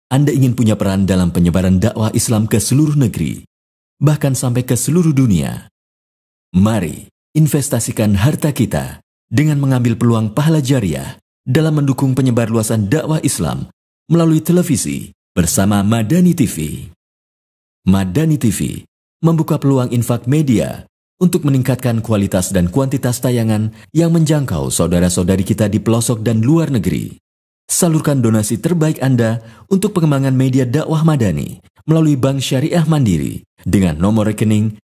Anda ingin punya peran dalam penyebaran dakwah Islam ke seluruh negeri, bahkan sampai ke seluruh dunia. Mari investasikan harta kita dengan mengambil peluang pahala jariah dalam mendukung penyebarluasan dakwah Islam melalui televisi bersama Madani TV. Madani TV membuka peluang infak media untuk meningkatkan kualitas dan kuantitas tayangan yang menjangkau saudara-saudari kita di pelosok dan luar negeri. Salurkan donasi terbaik Anda untuk pengembangan media dakwah Madani melalui Bank Syariah Mandiri dengan nomor rekening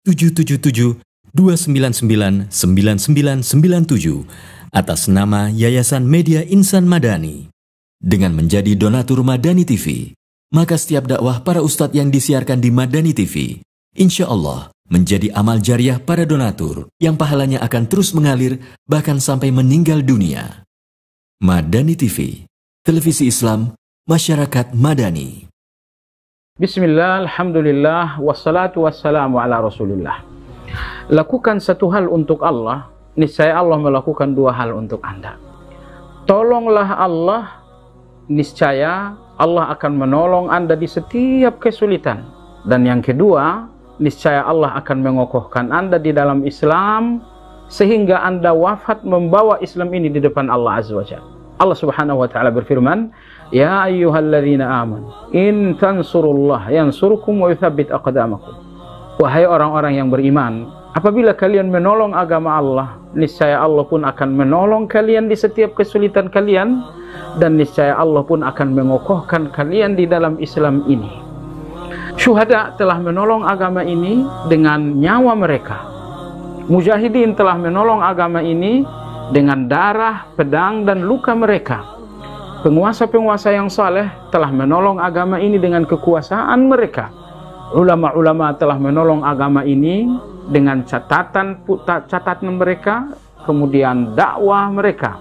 777-299-9997 atas nama Yayasan Media Insan Madani. Dengan menjadi donatur Madani TV, maka setiap dakwah para ustadz yang disiarkan di Madani TV, insya Allah menjadi amal jariah para donatur yang pahalanya akan terus mengalir bahkan sampai meninggal dunia. Madani TV, televisi Islam, masyarakat Madani. Bismillah, alhamdulillah, wassalatu wassalamu ala rasulillah. Lakukan satu hal untuk Allah, niscaya Allah melakukan dua hal untuk Anda. Tolonglah Allah, niscaya Allah akan menolong Anda di setiap kesulitan. Dan yang kedua, niscaya Allah akan mengokohkan Anda di dalam Islam sehingga Anda wafat membawa Islam ini di depan Allah Azza wa Jalla. Allah Subhanahu wa taala berfirman, "Ya ayyuhalladzina amanu, in tansurullah yansurkum wa yuthabbit aqdamakum." Wahai orang-orang yang beriman, apabila kalian menolong agama Allah, niscaya Allah pun akan menolong kalian di setiap kesulitan kalian, dan niscaya Allah pun akan mengokohkan kalian di dalam Islam ini. Syuhada telah menolong agama ini dengan nyawa mereka. Mujahidin telah menolong agama ini dengan darah, pedang, dan luka mereka. Penguasa-penguasa yang saleh telah menolong agama ini dengan kekuasaan mereka. Ulama-ulama telah menolong agama ini dengan catatan mereka, kemudian dakwah mereka.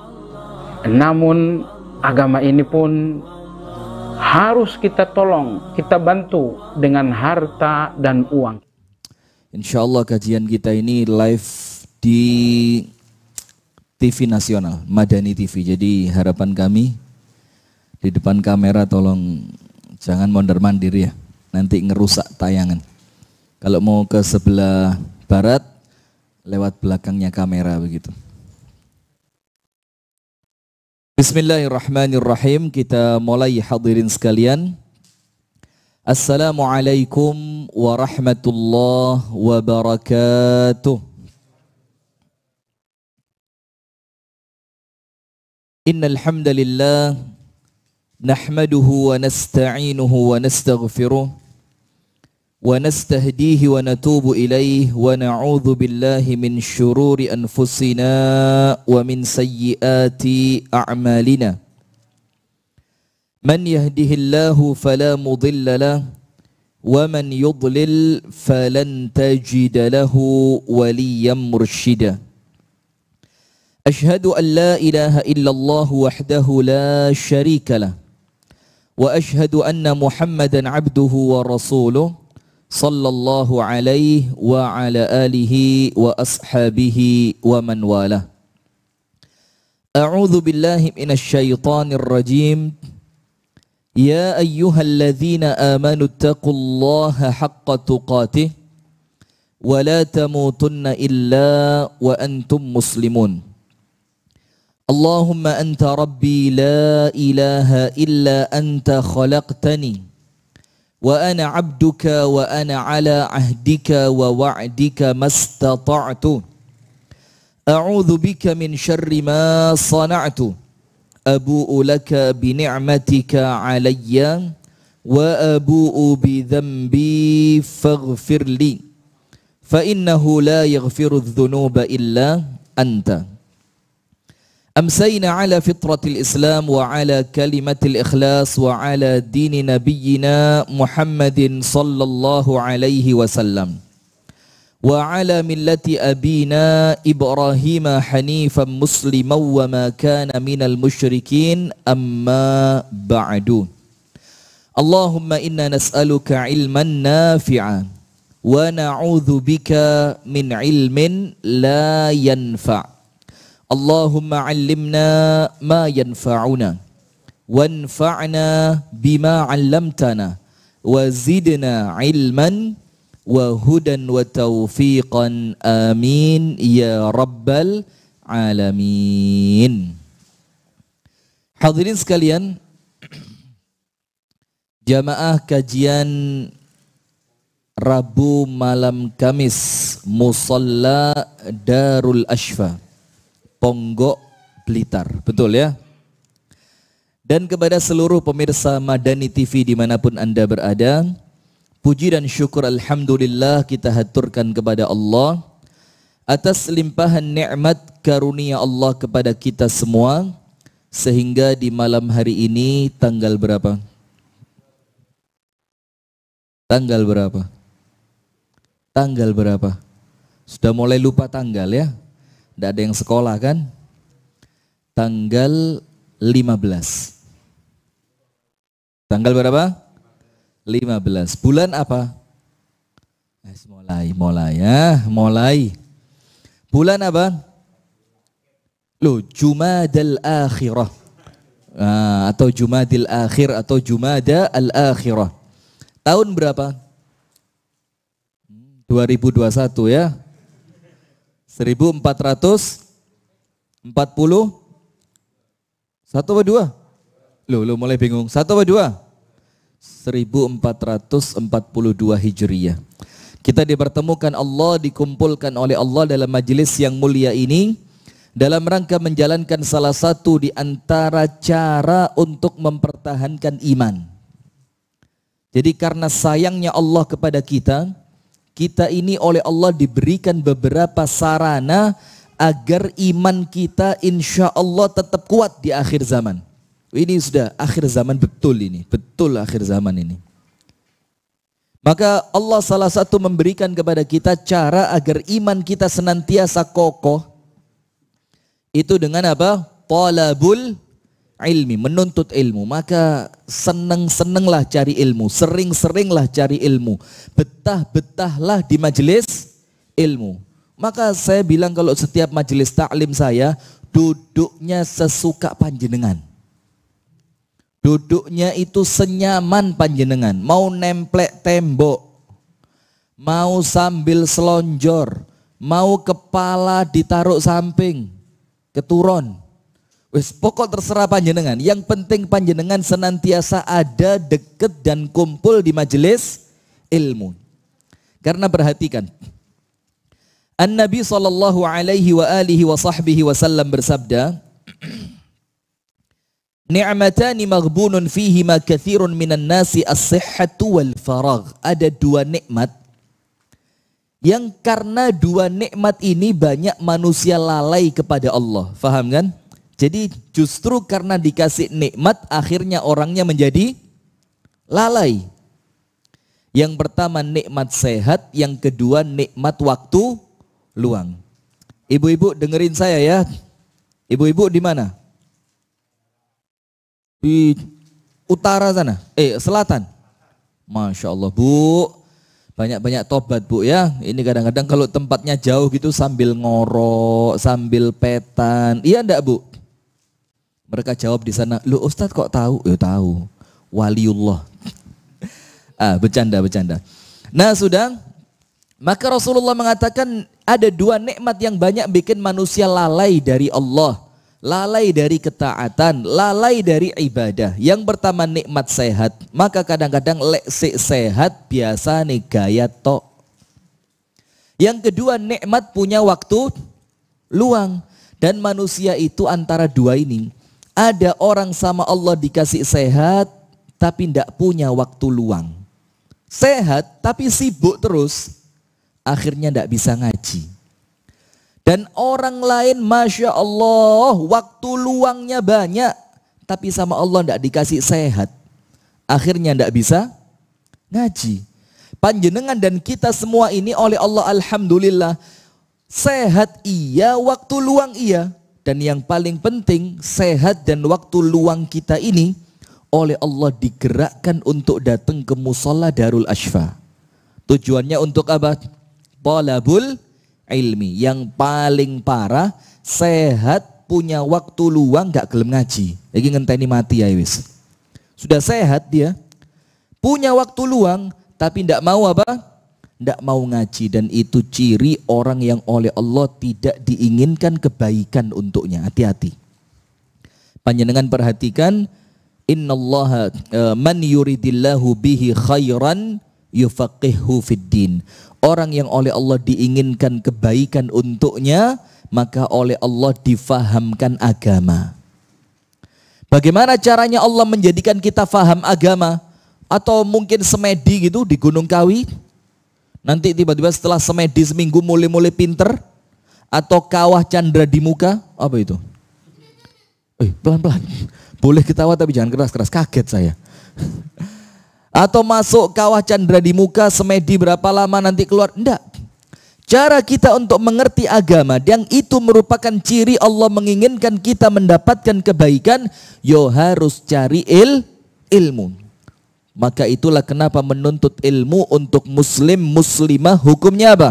Namun agama ini pun harus kita tolong, kita bantu dengan harta dan uang. Insya Allah kajian kita ini live di TV nasional, Madani TV. Jadi harapan kami di depan kamera tolong jangan mondar-mandir ya, nanti ngerusak tayangan. Kalau mau ke sebelah barat, lewat belakangnya kamera begitu. Bismillahirrahmanirrahim. Kita mulai hadirin sekalian. Assalamualaikum warahmatullahi wabarakatuh. Innal hamdalillah nahmaduhu wa nasta'inuhu wa nastaghfiruh wa nastahdihi wa natubu ilayhi wa na'udzu billahi min syururi anfusina wa min sayyiati a'malina. Man yahdihillahu fala mudilla lahu wa man yudlil falan tajida lahu waliyyan mursyida. Ashhadu an la ilaha illallah wahdahu la syarika lah wa ashhadu anna Muhammadan abduhu wa rasuluh sallallahu alaihi wa ala alihi wa ashabihi wa man walah. A'udzu billahi minasy syaithanir rajim. Ya ayyuhalladzina amanu taqullaha haqqa tuqatih wa la tamutunna illa wa antum muslimun. Allahumma anta rabbi la ilaha illa anta khalaqtani wa ana abduka wa ana ala ahdika wa wa'dika mastata'tu. A'udzu bika min syarri ma sana'tu. Abu'u laka bi ni'matika alayya wa abu'u bi dhanbi faghfir li. Fa innahu la yaghfiru adh-dhunuba illa anta. أمسينا على فطرة الإسلام وعلى كلمة الإخلاص وعلى دين نبينا محمد صلى الله عليه وسلم وعلى ملة أبينا إبراهيم حنيفا مسلما وما كان من المشركين أما بعد. اللهم إنا نسألك علما نافعا ونعوذ بك من علم لا ينفع. Allahumma allimna ma yanfa'una wanfa'na bima 'allamtana wa zidna ilman wa hudan wa taufiqan amin ya rabbal alamin. Hadirin sekalian, jamaah kajian Rabu malam Kamis Musalla Darul Ashfa Ponggok Blitar, betul ya? Dan kepada seluruh pemirsa Madani TV dimanapun Anda berada, puji dan syukur alhamdulillah kita haturkan kepada Allah atas limpahan nikmat karunia Allah kepada kita semua, sehingga di malam hari ini tanggal berapa? Tanggal berapa? Tanggal berapa? Sudah mulai lupa tanggal ya? Tidak ada yang sekolah kan? Tanggal 15. Tanggal berapa? 15. Bulan apa? Mulai. Bulan apa? Loh, Jumadal Akhirah. Atau Jumadil Akhir atau Jumada Al-Akhirah. Tahun berapa? 2021 ya. 1440 satu apa dua? Loh mulai bingung. Satu apa dua? 1442 Hijriyah. Kita dipertemukan Allah, dikumpulkan oleh Allah dalam majelis yang mulia ini dalam rangka menjalankan salah satu di antara cara untuk mempertahankan iman. Jadi karena sayangnya Allah kepada kita, kita ini oleh Allah diberikan beberapa sarana agar iman kita insya Allah tetap kuat di akhir zaman. Ini sudah akhir zaman betul ini, betul akhir zaman ini. Maka Allah salah satu memberikan kepada kita cara agar iman kita senantiasa kokoh. Itu dengan apa? Talabul ilmi, menuntut ilmu. Maka seneng-senenglah cari ilmu, sering-seringlah cari ilmu, betah-betahlah di majelis ilmu. Maka saya bilang kalau setiap majelis taklim saya duduknya sesuka panjenengan. Duduknya itu senyaman panjenengan, mau nemplek tembok, mau sambil selonjor, mau kepala ditaruh samping, keturun. Wes pokok terserah panjenengan. Yang penting panjenengan senantiasa ada, deket dan kumpul di majelis ilmu. Karena perhatikan, An-Nabi sallallahu alaihi wa alihi wa sahbihi wasallam bersabda, ni'matani maghbunun fihi ma kathirun minan nasi as-sihhatu wal faragh. Ada dua nikmat yang karena dua nikmat ini banyak manusia lalai kepada Allah. Faham kan? Jadi justru karena dikasih nikmat akhirnya orangnya menjadi lalai. Yang pertama nikmat sehat, yang kedua nikmat waktu luang. Ibu-ibu dengerin saya ya. Ibu-ibu di mana? Di utara sana, selatan. Masya Allah Bu, banyak-banyak tobat Bu ya. Ini kadang-kadang kalau tempatnya jauh gitu sambil ngorok, sambil petan. Iya enggak Bu? Mereka jawab di sana, "Loh Ustadz kok tahu?" Ya tahu, waliullah. Bercanda. Nah sudah, maka Rasulullah mengatakan ada dua nikmat yang banyak bikin manusia lalai dari Allah, lalai dari ketaatan, lalai dari ibadah. Yang pertama nikmat sehat. Maka kadang-kadang leksik sehat biasa nih gaya tok. Yang kedua nikmat punya waktu luang. Dan manusia itu antara dua ini. Ada orang sama Allah dikasih sehat tapi tidak punya waktu luang. Sehat tapi sibuk terus. Akhirnya tidak bisa ngaji. Dan orang lain Masya Allah waktu luangnya banyak tapi sama Allah tidak dikasih sehat. Akhirnya tidak bisa ngaji. Panjenengan dan kita semua ini oleh Allah alhamdulillah sehat iya, waktu luang iya. Dan yang paling penting sehat dan waktu luang kita ini oleh Allah digerakkan untuk datang ke Musalla Darul Ashfa. Tujuannya untuk apa? Talabul ilmi. Yang paling parah sehat punya waktu luang gak gelem ngaji. Lagi ngenteni mati ya wis. Sudah sehat dia, punya waktu luang tapi ndak mau apa? Ndak mau ngaji, dan itu ciri orang yang oleh Allah tidak diinginkan kebaikan untuknya. Hati-hati. Panjenengan perhatikan, innallaha man yuridillahu bihi khairan yufaqihu fid din. Orang yang oleh Allah diinginkan kebaikan untuknya, maka oleh Allah difahamkan agama. Bagaimana caranya Allah menjadikan kita faham agama? Atau mungkin semedi gitu di Gunung Kawi, nanti tiba-tiba setelah semedi seminggu mulai-mulai pinter, atau kawah candra di muka, apa itu? Pelan-pelan, boleh ketawa tapi jangan keras-keras, kaget saya. Atau masuk kawah candra di muka, semedi berapa lama nanti keluar, enggak. Cara kita untuk mengerti agama yang itu merupakan ciri Allah menginginkan kita mendapatkan kebaikan, yo harus cari ilmu. Maka itulah kenapa menuntut ilmu untuk muslim muslimah hukumnya apa?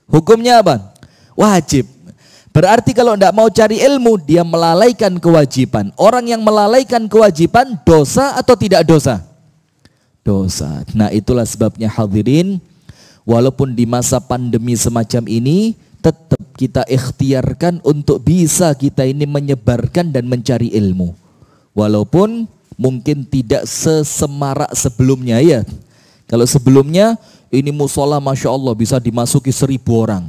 Hukumnya apa? Wajib. Berarti kalau tidak mau cari ilmu, dia melalaikan kewajiban. Orang yang melalaikan kewajiban dosa atau tidak dosa? Dosa. Nah, itulah sebabnya hadirin, walaupun di masa pandemi semacam ini, tetap kita ikhtiarkan untuk bisa kita ini menyebarkan dan mencari ilmu. Walaupun mungkin tidak sesemarak sebelumnya ya. Kalau sebelumnya ini musola Masya Allah bisa dimasuki 1000 orang.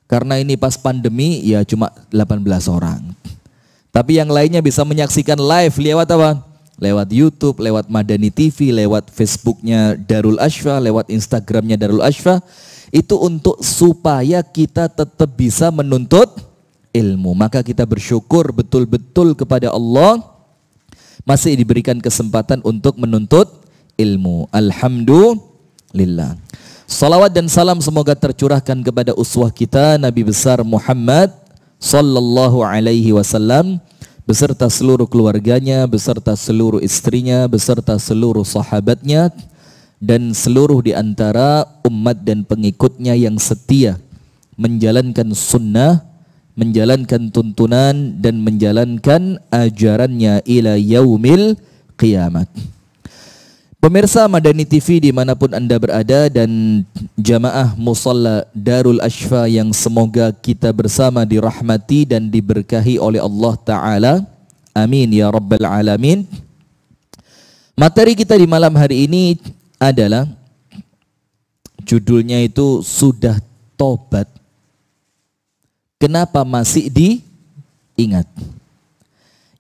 Karena ini pas pandemi ya cuma 18 orang. Tapi yang lainnya bisa menyaksikan live lewat apa? Lewat YouTube, lewat Madani TV, lewat Facebooknya Darul Ashfa, lewat Instagramnya Darul Ashfa. Itu untuk supaya kita tetap bisa menuntut ilmu. Maka kita bersyukur betul-betul kepada Allah masih diberikan kesempatan untuk menuntut ilmu. Alhamdulillah. Salawat dan salam semoga tercurahkan kepada uswah kita Nabi besar Muhammad sallallahu alaihi wasallam, beserta seluruh keluarganya, beserta seluruh istrinya, beserta seluruh sahabatnya, dan seluruh di antara umat dan pengikutnya yang setia menjalankan sunnah, menjalankan tuntunan, dan menjalankan ajarannya ila yaumil qiyamah. Pemirsa Madani TV dimanapun Anda berada, dan jamaah musalla Darul Ashfa yang semoga kita bersama dirahmati dan diberkahi oleh Allah Ta'ala. Amin ya Rabbal Alamin. Materi kita di malam hari ini adalah judulnya itu Sudah Tobat, Kenapa Masih Diingat?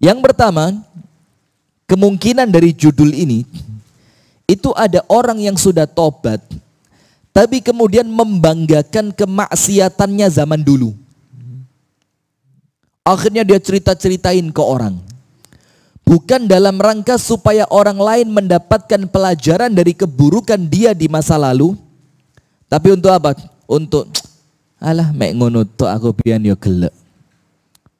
Yang pertama, kemungkinan dari judul ini itu ada orang yang sudah tobat tapi kemudian membanggakan kemaksiatannya zaman dulu. Akhirnya dia cerita-ceritain ke orang, bukan dalam rangka supaya orang lain mendapatkan pelajaran dari keburukan dia di masa lalu, tapi untuk apa? Untuk alah mek ngono tok aku biyen yo gelek.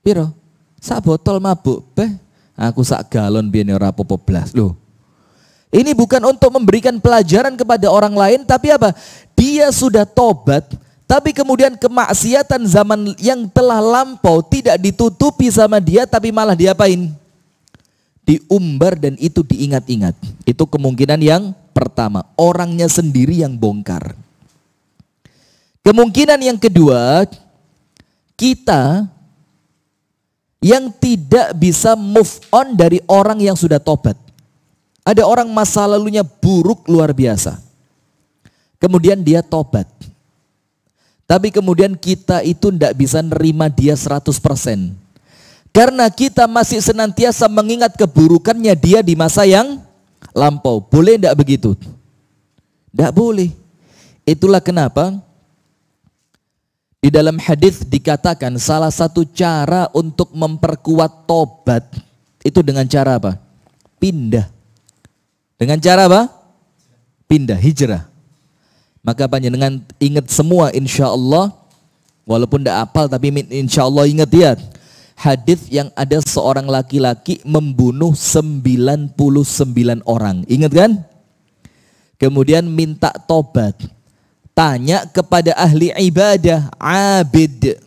Piro? Sak botol mabuk, beh. Aku sak galon biyen ora apa-apa blas. Loh. Ini bukan untuk memberikan pelajaran kepada orang lain, tapi apa? Dia sudah tobat, tapi kemudian kemaksiatan zaman yang telah lampau tidak ditutupi sama dia, tapi malah diapain? Diumbar dan itu diingat-ingat. Itu kemungkinan yang pertama, orangnya sendiri yang bongkar. Kemungkinan yang kedua, kita yang tidak bisa move on dari orang yang sudah tobat. Ada orang masa lalunya buruk luar biasa, kemudian dia tobat, tapi kemudian kita itu tidak bisa nerima dia 100%, karena kita masih senantiasa mengingat keburukannya dia di masa yang lampau. Boleh tidak begitu? Tidak boleh. Itulah kenapa di dalam hadis dikatakan salah satu cara untuk memperkuat tobat itu dengan cara apa? Pindah. Dengan cara apa? Pindah, hijrah. Maka panjenengan ingat semua insya Allah, walaupun tidak hafal tapi insya Allah ingat ya. Hadis yang ada seorang laki-laki membunuh 99 orang. Ingat kan? Kemudian minta tobat. Tanya kepada ahli ibadah, abid.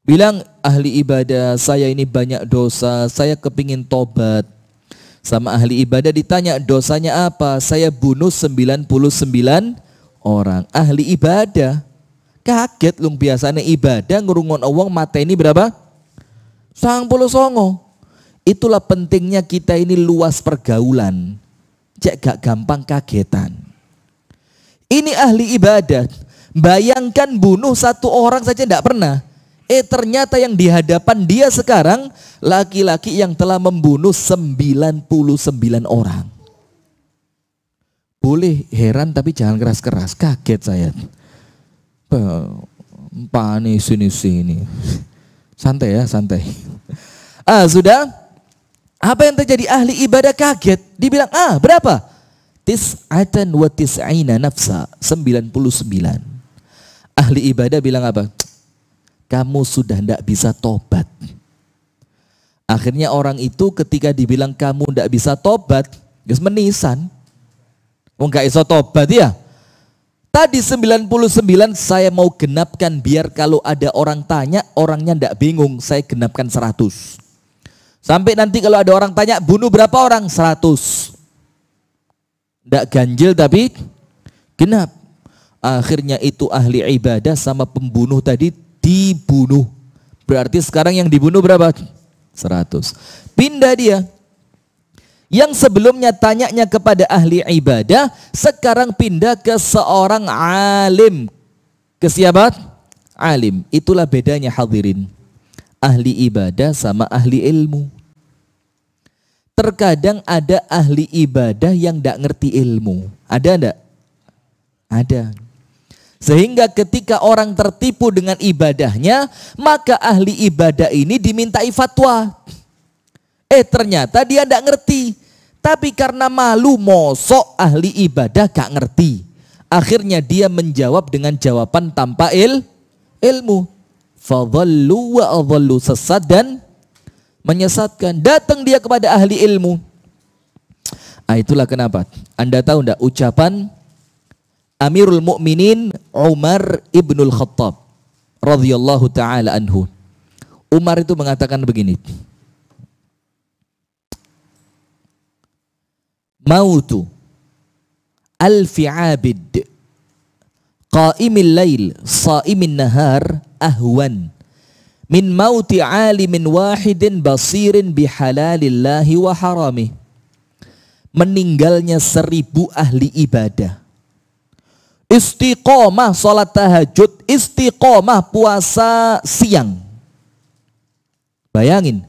Bilang ahli ibadah, saya ini banyak dosa, saya kepingin tobat. Sama ahli ibadah ditanya dosanya apa? Saya bunuh 99 orang. Ahli ibadah kaget lung, biasanya ibadah ngurungon wong mateni berapa? 99. Itulah pentingnya kita ini luas pergaulan. Cek gak gampang kagetan. Ini ahli ibadah. Bayangkan bunuh 1 orang saja tidak pernah. Ternyata yang di hadapan dia sekarang laki-laki yang telah membunuh 99 orang. Boleh heran tapi jangan keras-keras. Kaget saya. Pani sini. Santai ya, santai. Sudah. Apa yang terjadi? Ahli ibadah kaget. Dibilang, berapa? 99 nafsa. 99. Ahli ibadah bilang apa? Kamu sudah tidak bisa tobat. Akhirnya orang itu ketika dibilang kamu tidak bisa tobat, guys menisan. Enggak iso tobat ya. Tadi 99 saya mau genapkan biar kalau ada orang tanya orangnya tidak bingung, saya genapkan 100. Sampai nanti kalau ada orang tanya bunuh berapa orang? 100. Tidak ganjil tapi genap. Akhirnya itu ahli ibadah sama pembunuh tadi dibunuh. Berarti sekarang yang dibunuh berapa? 100. Pindah dia. Yang sebelumnya tanyanya kepada ahli ibadah, sekarang pindah ke seorang alim. Ke siapa? Alim. Itulah bedanya hadirin. Ahli ibadah sama ahli ilmu. Terkadang ada ahli ibadah yang tidak ngerti ilmu. Ada enggak? Ada. Sehingga ketika orang tertipu dengan ibadahnya, maka ahli ibadah ini dimintai fatwa. Ternyata dia tidak ngerti. Tapi karena malu, mosok ahli ibadah gak ngerti. Akhirnya dia menjawab dengan jawaban tanpa ilmu. Fadhallu wa adhallu, sesat dan menyesatkan. Datang dia kepada ahli ilmu. Itulah kenapa. Anda tahu enggak ucapan Amirul Mukminin Umar ibnul Khattab radhiyallahu taala anhu. Umar itu mengatakan begini. Mautu alfi abid qa'imil lail sa'imin nahar ahwan min mauti alimin wahidin basirin bihalalillahi wa haramih. Meninggalnya 1000 ahli ibadah, istiqomah sholat tahajud, istiqomah puasa siang. Bayangin.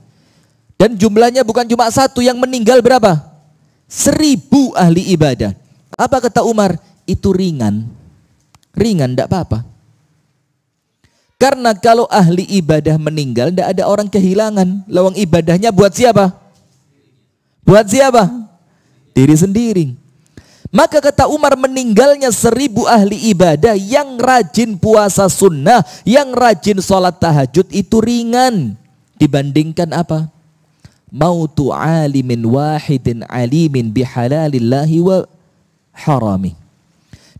Dan jumlahnya bukan cuma 1, yang meninggal berapa? 1000 ahli ibadah. Apa kata Umar? Itu ringan. Ringan, tidak apa-apa. Karena kalau ahli ibadah meninggal, tidak ada orang kehilangan. Lawang ibadahnya buat siapa? Buat siapa? Diri sendiri. Maka kata Umar, meninggalnya 1000 ahli ibadah yang rajin puasa sunnah, yang rajin sholat tahajud itu ringan. Dibandingkan apa? Mautu alimin wahidin alimin bihalalillahi wa harami.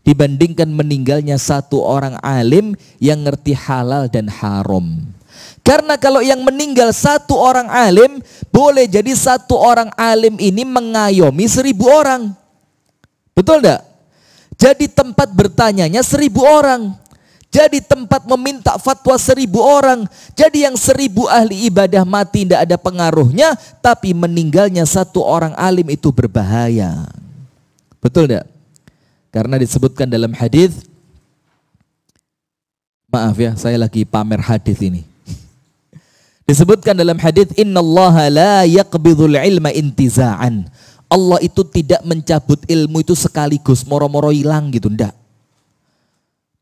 Dibandingkan meninggalnya 1 orang alim yang ngerti halal dan haram. Karena kalau yang meninggal 1 orang alim, boleh jadi 1 orang alim ini mengayomi 1000 orang. Betul enggak? Jadi tempat bertanyanya 1000 orang. Jadi tempat meminta fatwa 1000 orang. Jadi yang 1000 ahli ibadah mati tidak ada pengaruhnya, tapi meninggalnya 1 orang alim itu berbahaya. Betul enggak? Karena disebutkan dalam hadis, maaf ya, saya lagi pamer hadis ini. Disebutkan dalam hadis, innallaha la yaqbidul ilma intiza'an. Allah itu tidak mencabut ilmu itu sekaligus moro-moro hilang gitu, ndak.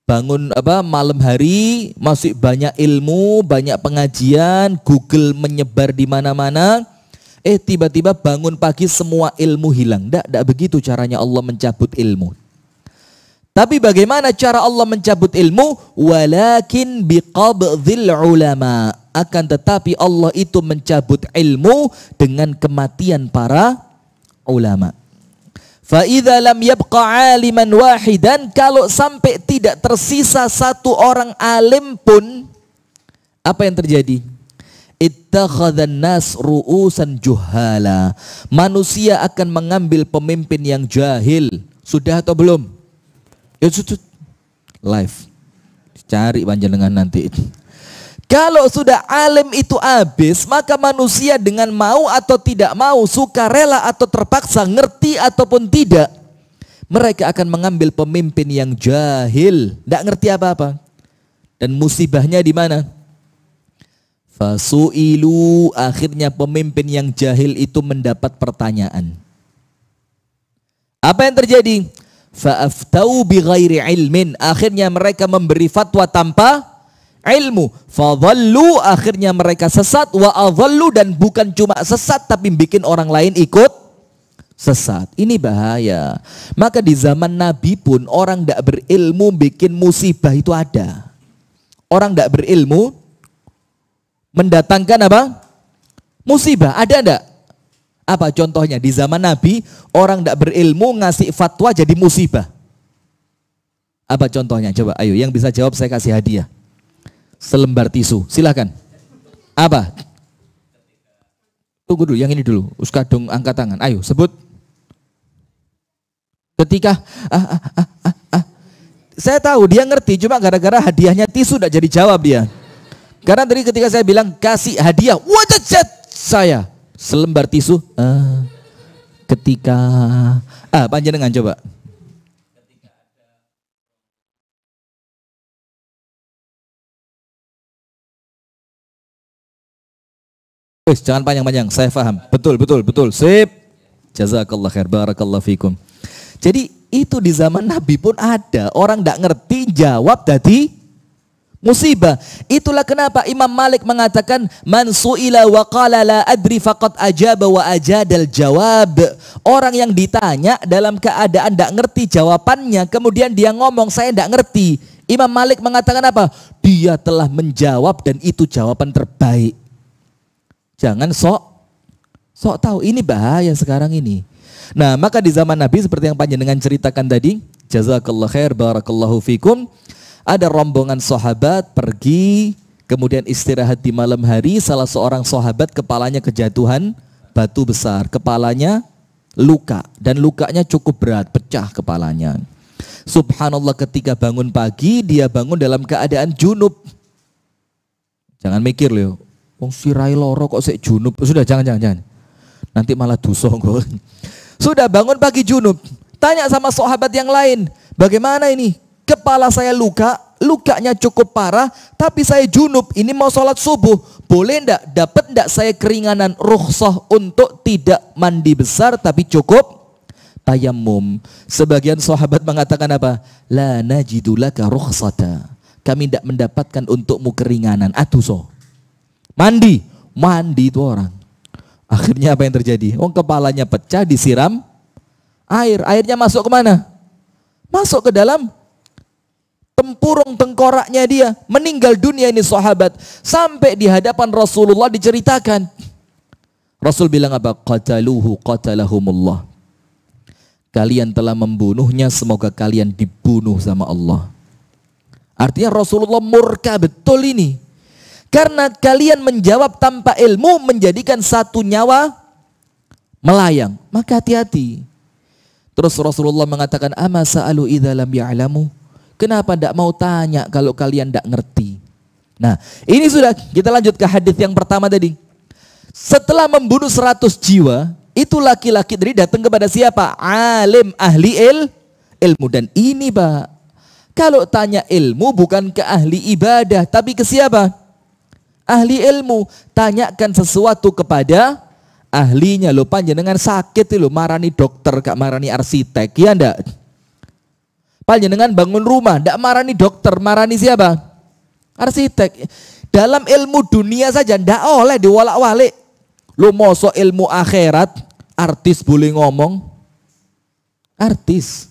Bangun malam hari masih banyak ilmu, banyak pengajian, Google menyebar di mana-mana. Tiba-tiba bangun pagi semua ilmu hilang. Ndak begitu caranya Allah mencabut ilmu. Tapi bagaimana cara Allah mencabut ilmu? Walakin biqabdhil ulama. Akan tetapi Allah itu mencabut ilmu dengan kematian para ulama. Fa idza lam yabqa aliman wahidan, kalau sampai tidak tersisa 1 orang alim pun, Apa yang terjadi? Ittakhadhan nas ru'usan juhala. Manusia akan mengambil pemimpin yang jahil. Sudah atau belum? Ya sudah. Live. Cari panjenengan nanti. Kalau sudah alim itu habis, maka manusia dengan mau atau tidak mau, suka rela atau terpaksa, ngerti ataupun tidak, mereka akan mengambil pemimpin yang jahil, tidak ngerti apa-apa. Dan musibahnya di mana? Fasu'ilu, akhirnya pemimpin yang jahil itu mendapat pertanyaan. Apa yang terjadi? Fa'aftau bighairi ilmin, akhirnya mereka memberi fatwa tanpa ilmu. Fadhallu, akhirnya mereka sesat. Wa adhallu, dan bukan cuma sesat tapi bikin orang lain ikut sesat. Ini bahaya. Maka di zaman Nabi pun orang tidak berilmu bikin musibah itu ada. Orang tidak berilmu mendatangkan apa? Musibah. Ada enggak? Apa contohnya? Di zaman Nabi orang tidak berilmu ngasih fatwa jadi musibah. Apa contohnya? Coba ayo yang bisa jawab saya kasih hadiah. Selembar tisu. Silakan. Apa? Tunggu dulu, yang ini dulu. Uskadung angkat tangan. Ayo sebut. Ketika saya tahu dia ngerti, cuma gara-gara hadiahnya tisu tidak jadi jawab dia. Karena tadi ketika saya bilang kasih hadiah, wajah saya selembar tisu. Ketika panjenengan coba. Jangan panjang-panjang, saya paham. Betul. Sip. Jazakallah khair, barakallah fikum. Jadi itu di zaman Nabi pun ada. Orang tidak ngerti, jawab tadi musibah. Itulah kenapa Imam Malik mengatakan man su'ila wa qala la adri faqad ajaba wa ajadal jawab. Orang yang ditanya dalam keadaan tidak ngerti jawabannya, kemudian dia ngomong saya tidak ngerti. Imam Malik mengatakan apa? Dia telah menjawab dan itu jawaban terbaik. Jangan sok tahu, ini bahaya sekarang ini. Nah, maka di zaman Nabi seperti yang panjenengan ceritakan tadi, jazakallah khair, barakallahu fikum, ada rombongan sahabat pergi, kemudian istirahat di malam hari, salah seorang sahabat kepalanya kejatuhan batu besar, kepalanya luka, dan lukanya cukup berat, pecah kepalanya. Subhanallah, ketika bangun pagi, dia bangun dalam keadaan junub. Jangan mikir loh, wong sirai loro kok sik junub. Sudah, jangan. Nanti malah dosa kok. Sudah bangun pagi junub. Tanya sama sahabat yang lain, bagaimana ini? Kepala saya lukanya cukup parah, tapi saya junub. Ini mau sholat subuh, boleh ndak? Dapat ndak saya keringanan rukhsah untuk tidak mandi besar, tapi cukup tayamum? Sebagian sahabat mengatakan apa? La najidu laka rukhsata. Kami tidak mendapatkan untukmu keringanan. Aduh, mandi itu orang. Akhirnya apa yang terjadi? Kepalanya pecah, disiram airnya masuk kemana? Masuk ke dalam tempurung tengkoraknya dia. Meninggal dunia ini sahabat. Sampai di hadapan Rasulullah diceritakan. Rasul bilang apa? Qataluhu qatalahumullah. Kalian telah membunuhnya, semoga kalian dibunuh sama Allah. Artinya Rasulullah murka betul ini. Karena kalian menjawab tanpa ilmu, menjadikan satu nyawa melayang. Maka hati-hati. Terus Rasulullah mengatakan, ama sa'alu idza lam ya'lamu. Kenapa tidak mau tanya kalau kalian tidak ngerti? Nah, ini sudah, kita lanjut ke hadis yang pertama tadi. Setelah membunuh 100 jiwa, itu laki-laki tadi datang kepada siapa? Alim, ahli ilmu. Dan ini Pak, kalau tanya ilmu bukan ke ahli ibadah, tapi ke siapa? Ahli ilmu. Tanyakan sesuatu kepada ahlinya. Lo panjenengan sakit lo marani dokter, gak marani arsitek, ya ndak? Panjenengan bangun rumah, ndak marani dokter, marani siapa? Arsitek. Dalam ilmu dunia saja ndak oleh diwalak-walik. Lo mosok ilmu akhirat, artis boleh ngomong? Artis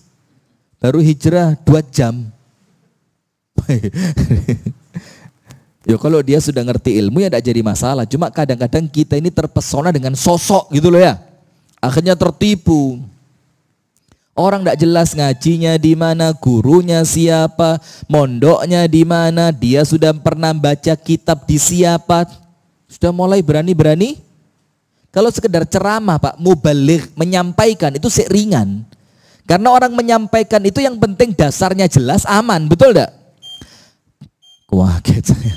baru hijrah 2 jam. Ya kalau dia sudah ngerti ilmu ya tidak jadi masalah. Cuma kadang-kadang kita ini terpesona dengan sosok gitu loh ya. Akhirnya tertipu. Orang tidak jelas ngajinya di mana, gurunya siapa, mondoknya di mana, dia sudah pernah baca kitab di siapa, sudah mulai berani-berani. Kalau sekedar ceramah Pak, mubaligh, menyampaikan itu ringan. Karena orang menyampaikan itu yang penting dasarnya jelas, aman, betul tidak? Kaget saya.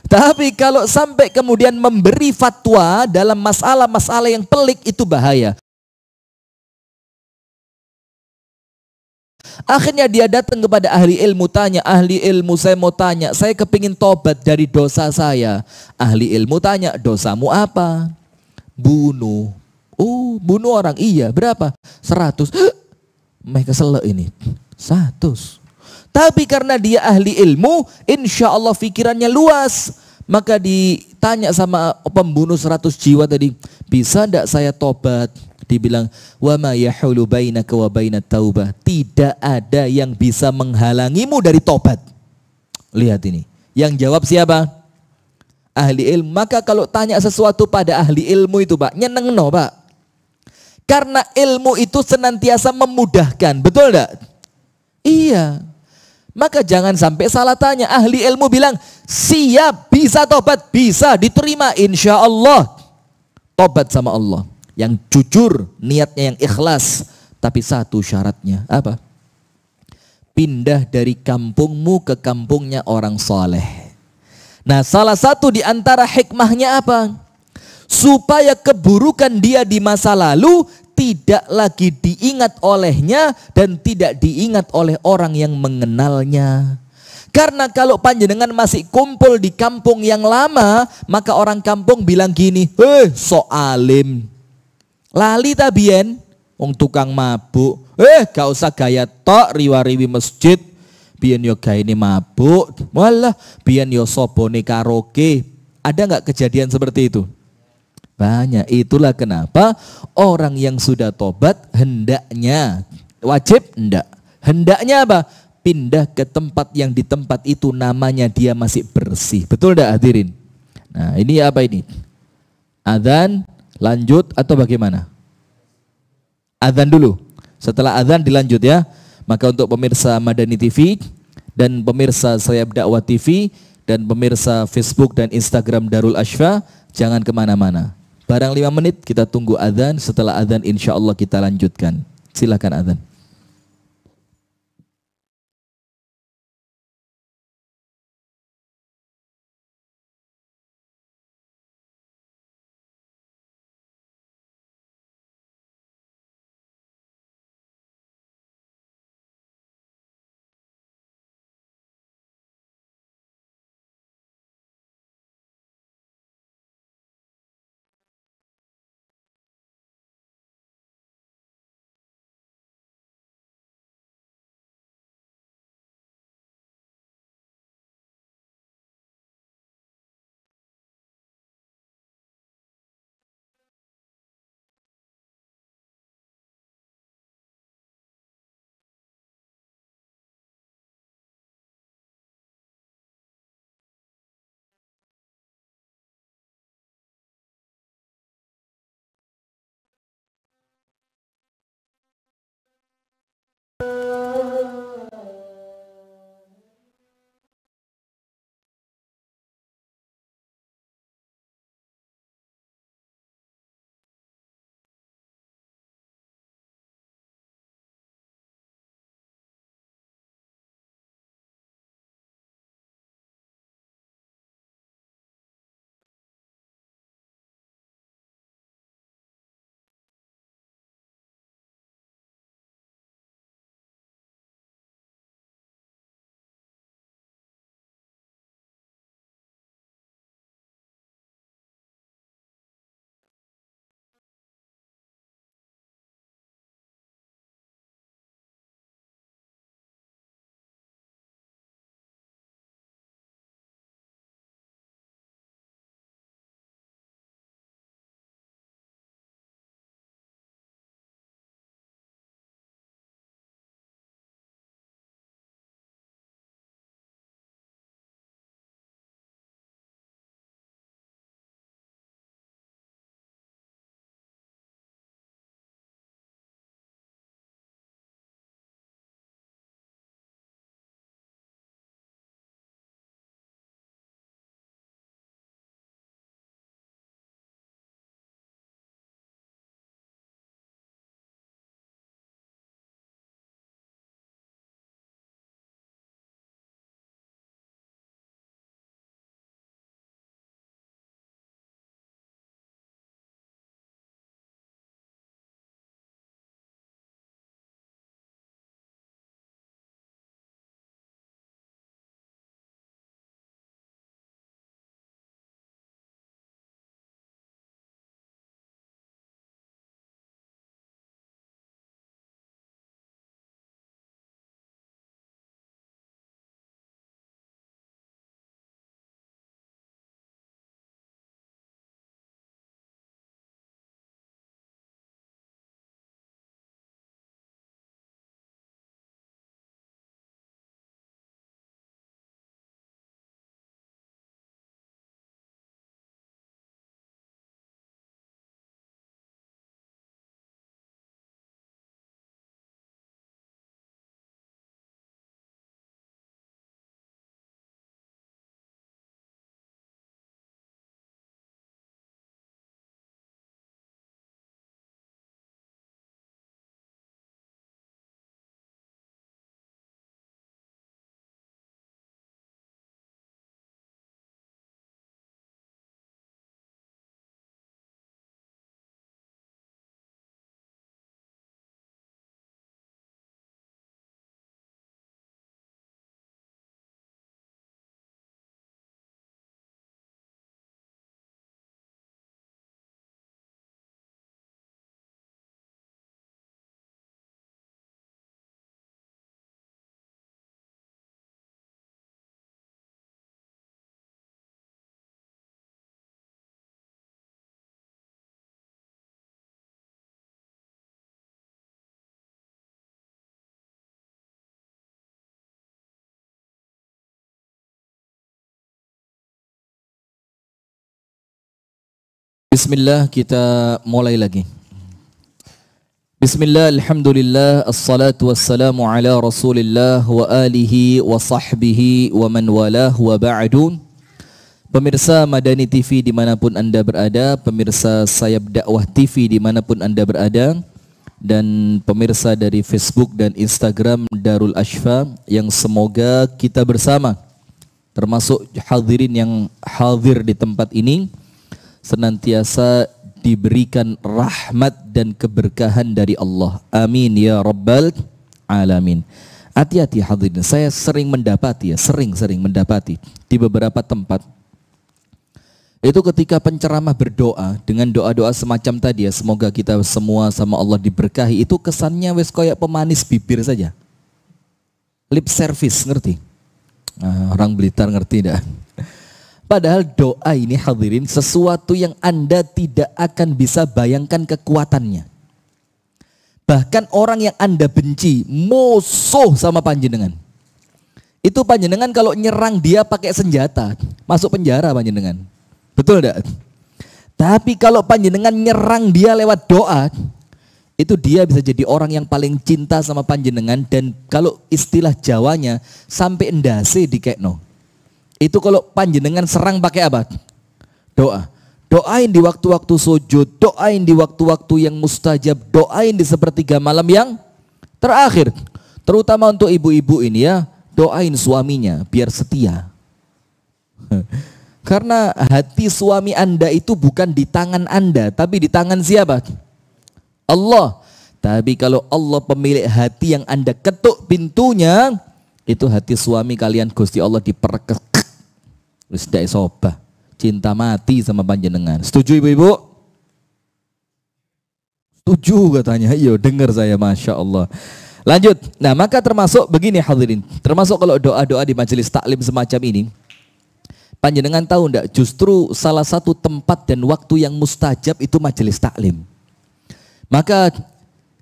Tapi kalau sampai kemudian memberi fatwa dalam masalah-masalah yang pelik, itu bahaya. Akhirnya dia datang kepada ahli ilmu, tanya, ahli ilmu saya mau tanya, saya kepingin tobat dari dosa saya. Ahli ilmu tanya, dosamu apa? Bunuh. Oh, bunuh orang, iya, berapa? 100. Mereka selek ini, 100. Tapi karena dia ahli ilmu, insya Allah pikirannya luas. Maka ditanya sama pembunuh 100 jiwa tadi, bisa tidak saya tobat? Dibilang, wa ma yahulu bainaka wa bainat taubah. Tidak ada yang bisa menghalangimu dari tobat. Lihat ini. Yang jawab siapa? Ahli ilmu. Maka kalau tanya sesuatu pada ahli ilmu itu Pak, nyeneng no Pak. Karena ilmu itu senantiasa memudahkan. Betul enggak? Iya. Maka jangan sampai salah tanya. Ahli ilmu bilang, siap, bisa tobat, bisa diterima insya Allah. Tobat sama Allah. Yang jujur, niatnya yang ikhlas. Tapi satu syaratnya, apa? Pindah dari kampungmu ke kampungnya orang soleh. Nah, salah satu di antara hikmahnya apa? Supaya keburukan dia di masa lalu tidak lagi diingat olehnya dan tidak diingat oleh orang yang mengenalnya. Karena kalau panjenengan masih kumpul di kampung yang lama, maka orang kampung bilang gini, sok alim. Lali tabien, wong tukang mabuk. Gak usah gaya tok riwa-riwi masjid. Biyen yo gaene mabuk. Walah, biyen yo sobone karaoke. Ada nggak kejadian seperti itu? Banyak. Itulah kenapa orang yang sudah tobat hendaknya, wajib enggak, hendaknya apa? Pindah ke tempat yang di tempat itu namanya dia masih bersih. Betul enggak hadirin? Nah, ini apa ini? Adzan lanjut atau bagaimana? Adzan dulu. Setelah adzan dilanjut ya. Maka untuk pemirsa Madani TV dan pemirsa Sayap Dakwah TV dan pemirsa Facebook dan Instagram Darul Ashfa, jangan kemana-mana. Barang 5 menit kita tunggu adzan. Setelah adzan insya Allah kita lanjutkan. Silakan adzan. Bismillah, kita mulai lagi. Bismillah, alhamdulillah, assalatu wassalamu ala rasulillah wa alihi wa sahbihi wa man walah wa ba'du. Pemirsa Madani TV dimanapun Anda berada, pemirsa Sayap Dakwah TV dimanapun Anda berada, dan pemirsa dari Facebook dan Instagram Darul Ashfa, yang semoga kita bersama, termasuk hadirin yang hadir di tempat ini, senantiasa diberikan rahmat dan keberkahan dari Allah. Amin ya rabbal alamin. Hati-hati hadirin, saya sering mendapati di beberapa tempat itu ketika penceramah berdoa dengan doa-doa semacam tadi ya, semoga kita semua sama Allah diberkahi, itu kesannya wes kayak pemanis bibir saja, lip service, ngerti? Nah, orang Blitar ngerti dah. Padahal doa ini hadirin sesuatu yang Anda tidak akan bisa bayangkan kekuatannya. Bahkan orang yang Anda benci, musuh sama panjenengan, itu panjenengan kalau nyerang dia pakai senjata, masuk penjara panjenengan. Betul enggak? Tapi kalau panjenengan nyerang dia lewat doa, itu dia bisa jadi orang yang paling cinta sama panjenengan. Dan kalau istilah Jawanya, sampai endase dikekno. Itu kalau panjenengan serang pakai apa? Doa. Doain di waktu-waktu sujud, doain di waktu-waktu yang mustajab, doain di sepertiga malam yang terakhir. Terutama untuk ibu-ibu ini ya, doain suaminya biar setia. Karena hati suami Anda itu bukan di tangan Anda, tapi di tangan siapa? Allah. Tapi kalau Allah pemilik hati yang Anda ketuk pintunya, itu hati suami kalian Gusti Allah diperkek. Wis dak sobah, cinta mati sama panjenengan. Setuju ibu-ibu? Setuju katanya. Iya, dengar saya, Masya Allah. Lanjut. Nah, maka termasuk begini hadirin, termasuk kalau doa-doa di majelis taklim semacam ini, panjenengan tahu enggak, justru salah satu tempat dan waktu yang mustajab itu majelis taklim. Maka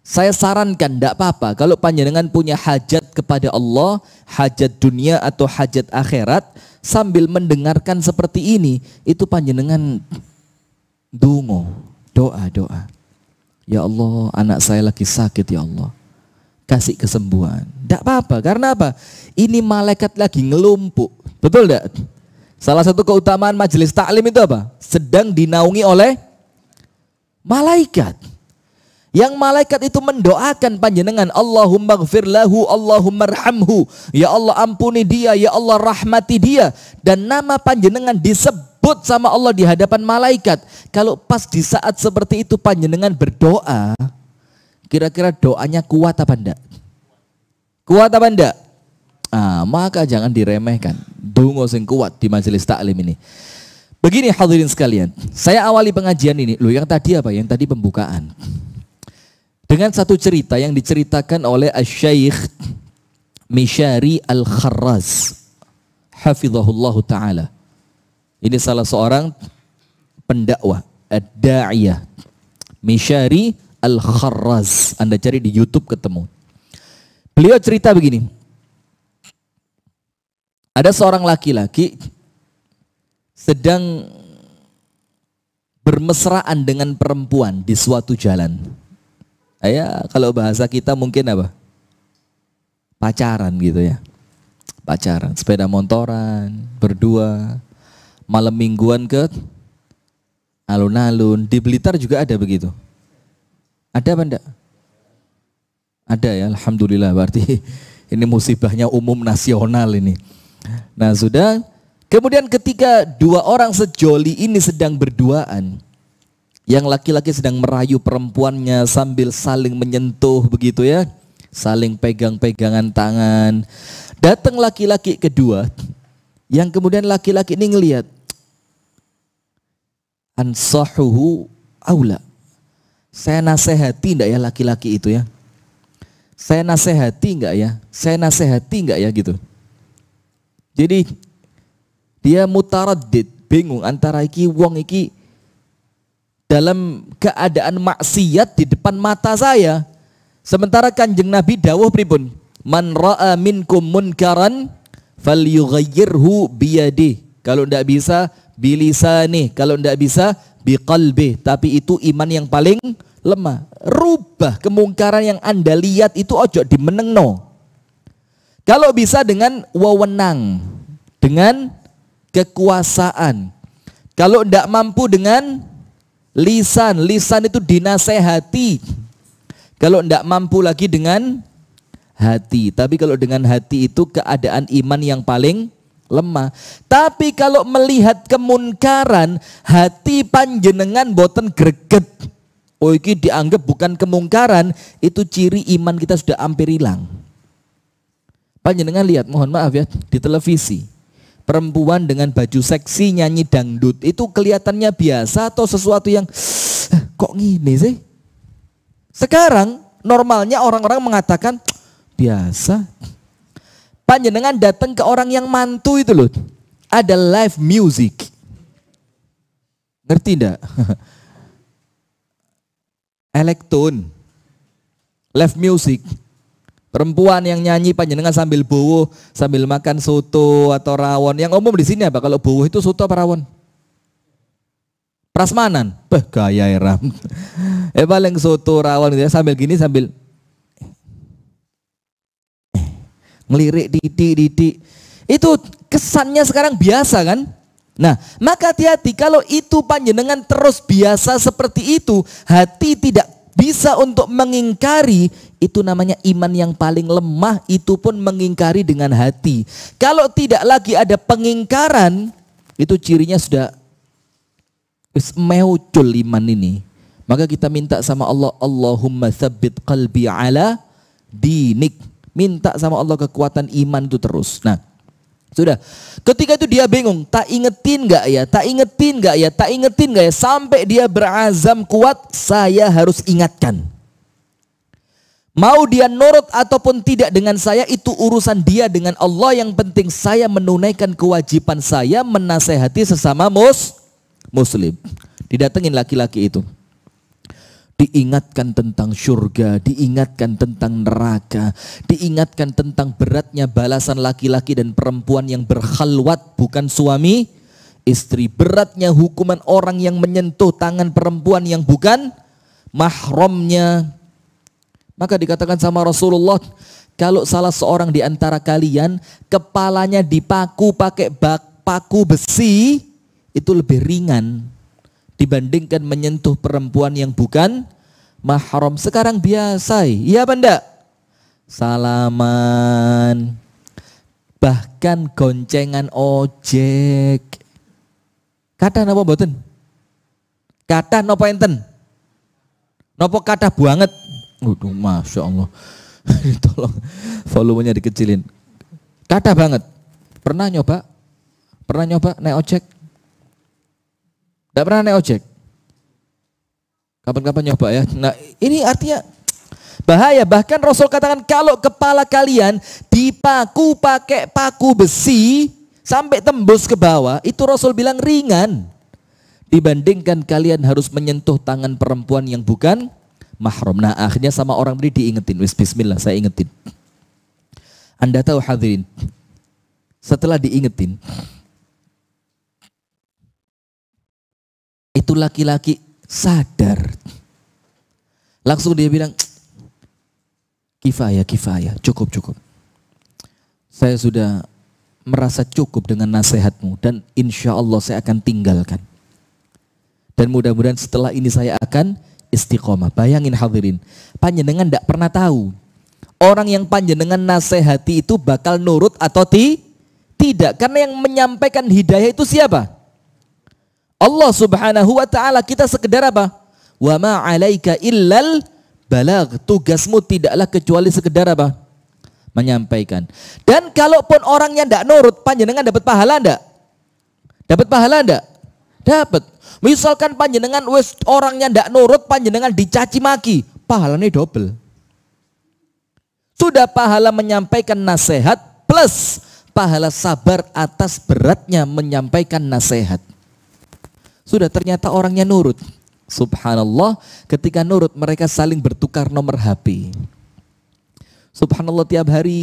saya sarankan enggak apa-apa kalau panjenengan punya hajat kepada Allah, hajat dunia atau hajat akhirat, sambil mendengarkan seperti ini, itu panjenengan dungo, doa. Ya Allah, anak saya lagi sakit ya Allah, kasih kesembuhan. Enggak apa-apa, karena apa? Ini malaikat lagi ngelumpuk. Betul enggak? Salah satu keutamaan majelis taklim itu apa? Sedang dinaungi oleh malaikat. Yang malaikat itu mendoakan panjenengan, Allahumma gfir lahu, Allahumma arhamhu. Ya Allah ampuni dia, ya Allah rahmati dia. Dan nama panjenengan disebut sama Allah di hadapan malaikat. Kalau pas di saat seperti itu panjenengan berdoa, kira-kira doanya kuat apa enggak? Kuat apa enggak? Maka jangan diremehkan. Dungo sing kuat di majelis taklim ini. Begini hadirin sekalian, saya awali pengajian ini, loh yang tadi apa? Yang tadi pembukaan. Dengan satu cerita yang diceritakan oleh Asy-Syaikh Misyari Al-Kharraz, hafizahullahu taala. Ini salah seorang pendakwah, ad-da'iyah, Misyari Al-Kharraz. Anda cari di YouTube ketemu. Beliau cerita begini. Ada seorang laki-laki sedang bermesraan dengan perempuan di suatu jalan. Ya, kalau bahasa kita mungkin apa? Pacaran gitu ya. Pacaran, sepeda motoran, berdua, malam mingguan ke alun-alun. Di Blitar juga ada begitu. Ada apa enggak? Ada ya, alhamdulillah, berarti ini musibahnya umum nasional ini. Nah sudah, kemudian ketika dua orang sejoli ini sedang berduaan, yang laki-laki sedang merayu perempuannya sambil saling menyentuh begitu ya, saling pegang-pegangan tangan. Datang laki-laki kedua, yang kemudian laki-laki ini ngelihat, ansahuhu aula. Saya nasihati enggak ya laki-laki itu ya? Saya nasihati enggak ya? Saya nasihati enggak ya gitu. Jadi dia mutaraddid, bingung antara iki wong iki dalam keadaan maksiat di depan mata saya. Sementara Kanjeng Nabi dawuh pripun? Man ra'a minkum munkaran falyughayyirhu biyadihi. Kalau ndak bisa bilisani, kalau ndak bisa biqalbih, tapi itu iman yang paling lemah. Rubah kemungkaran yang Anda lihat itu ojo dimenengno. Kalau bisa dengan wewenang, dengan kekuasaan. Kalau tidak mampu dengan lisan, lisan itu dinasehati. Kalau tidak mampu lagi dengan hati. Tapi kalau dengan hati itu keadaan iman yang paling lemah. Tapi kalau melihat kemunkaran, hati panjenengan boten greget. Oh iki dianggap bukan kemungkaran, itu ciri iman kita sudah hampir hilang. Panjenengan lihat, mohon maaf ya, di televisi perempuan dengan baju seksi nyanyi dangdut, itu kelihatannya biasa atau sesuatu yang kok gini sih? Sekarang normalnya orang-orang mengatakan biasa. Panjenengan datang ke orang yang mantu itu loh, ada live music, ngerti enggak? Elektron, live music. Perempuan yang nyanyi panjenengan sambil bowo, sambil makan soto atau rawon. Yang umum di sini apa? Kalau bowo itu soto apa rawon? Prasmanan. Gaya era. Paling soto rawon gitu ya, sambil gini sambil ngelirik didik. Itu kesannya sekarang biasa kan? Nah, maka hati-hati kalau itu panjenengan terus biasa seperti itu, hati tidak bisa untuk mengingkari, itu namanya iman yang paling lemah, itu pun mengingkari dengan hati. Kalau tidak lagi ada pengingkaran, itu cirinya sudah meucul iman ini. Maka kita minta sama Allah, Allahumma tsabbit qalbi ala dinik. Minta sama Allah kekuatan iman itu terus. Nah, sudah. Ketika itu dia bingung, tak ingetin gak ya, tak ingetin gak ya, tak ingetin gak ya. Sampai dia berazam kuat, saya harus ingatkan. Mau dia nurut ataupun tidak dengan saya, itu urusan dia dengan Allah. Yang penting saya menunaikan kewajiban saya, menasehati sesama muslim. Didatengin laki-laki itu, diingatkan tentang surga, diingatkan tentang neraka, diingatkan tentang beratnya balasan laki-laki dan perempuan yang berkhalwat bukan suami istri, beratnya hukuman orang yang menyentuh tangan perempuan yang bukan mahramnya. Maka dikatakan sama Rasulullah, kalau salah seorang di antara kalian kepalanya dipaku pakai paku besi, itu lebih ringan dibandingkan menyentuh perempuan yang bukan mahram. Sekarang biasa, iya apa enggak? Salaman, bahkan goncengan ojek. Kata napa mboten? Kata napa enten? Napa kata banget? Waduh, Masya Allah. Tolong volumenya dikecilin. Kata banget. Pernah nyoba? Pernah nyoba naik ojek? Tidak pernah naik ojek. Kapan-kapan nyoba ya. Nah, ini artinya bahaya. Bahkan Rasul katakan kalau kepala kalian dipaku pakai paku besi sampai tembus ke bawah, itu Rasul bilang ringan dibandingkan kalian harus menyentuh tangan perempuan yang bukan mahram. Nah, akhirnya sama orang tadi diingetin. Bismillah, saya ingetin. Anda tahu hadirin, setelah diingetin, itu laki-laki sadar. Langsung dia bilang, kifayah, cukup. Saya sudah merasa cukup dengan nasihatmu dan insya Allah saya akan tinggalkan. Dan mudah-mudahan setelah ini saya akan istiqomah. Bayangin hadirin, panjenengan tidak pernah tahu orang yang panjenengan nasihati itu bakal nurut atau tidak. Karena yang menyampaikan hidayah itu siapa? Allah subhanahu wa ta'ala. Kita sekedar apa? Wa ma 'alaika illal balagh. Tugasmu tidaklah kecuali sekedar apa? Menyampaikan. Dan kalaupun orangnya tidak nurut, panjenengan dapat pahala enggak? Dapat pahala enggak? Dapat. Misalkan panjenengan orangnya tidak nurut, panjenengan dicaci maki, pahalanya double. Sudah pahala menyampaikan nasihat plus pahala sabar atas beratnya menyampaikan nasihat. Sudah, ternyata orangnya nurut. Subhanallah, ketika nurut mereka saling bertukar nomor HP. Subhanallah, tiap hari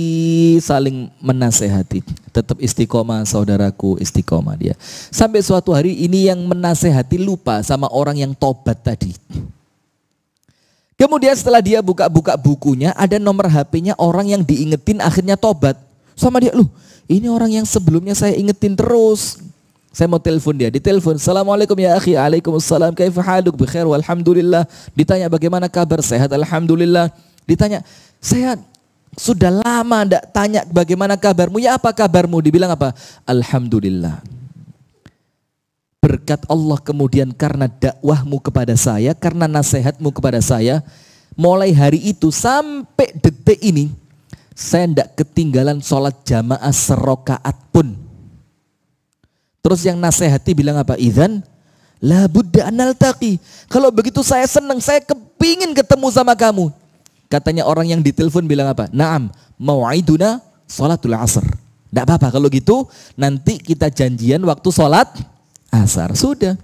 saling menasehati. Tetap istiqomah saudaraku, istiqomah dia. Sampai suatu hari ini yang menasehati lupa sama orang yang tobat tadi. Kemudian setelah dia buka-buka bukunya, ada nomor HP-nya orang yang diingetin akhirnya tobat. Sama dia, loh ini orang yang sebelumnya saya ingetin terus. Saya mau telepon dia, ditelepon. Assalamualaikum ya akhi. Waalaikumsalam. Kaifa haluk? Bikhair walhamdulillah. Ditanya bagaimana kabar? Sehat alhamdulillah. Ditanya, saya sudah lama ndak tanya bagaimana kabarmu. Ya apa kabarmu? Dibilang apa? Alhamdulillah. Berkat Allah kemudian karena dakwahmu kepada saya, karena nasihatmu kepada saya, mulai hari itu sampai detik ini saya ndak ketinggalan sholat jamaah serokaat pun. Terus yang nasihati bilang apa? Idzan la budda an naltaqi. Kalau begitu saya senang, saya kepingin ketemu sama kamu. Katanya orang yang ditelepon bilang apa? Naam, mau'iduna sholatul asr. Tidak apa-apa kalau gitu, nanti kita janjian waktu sholat asar. Sudah.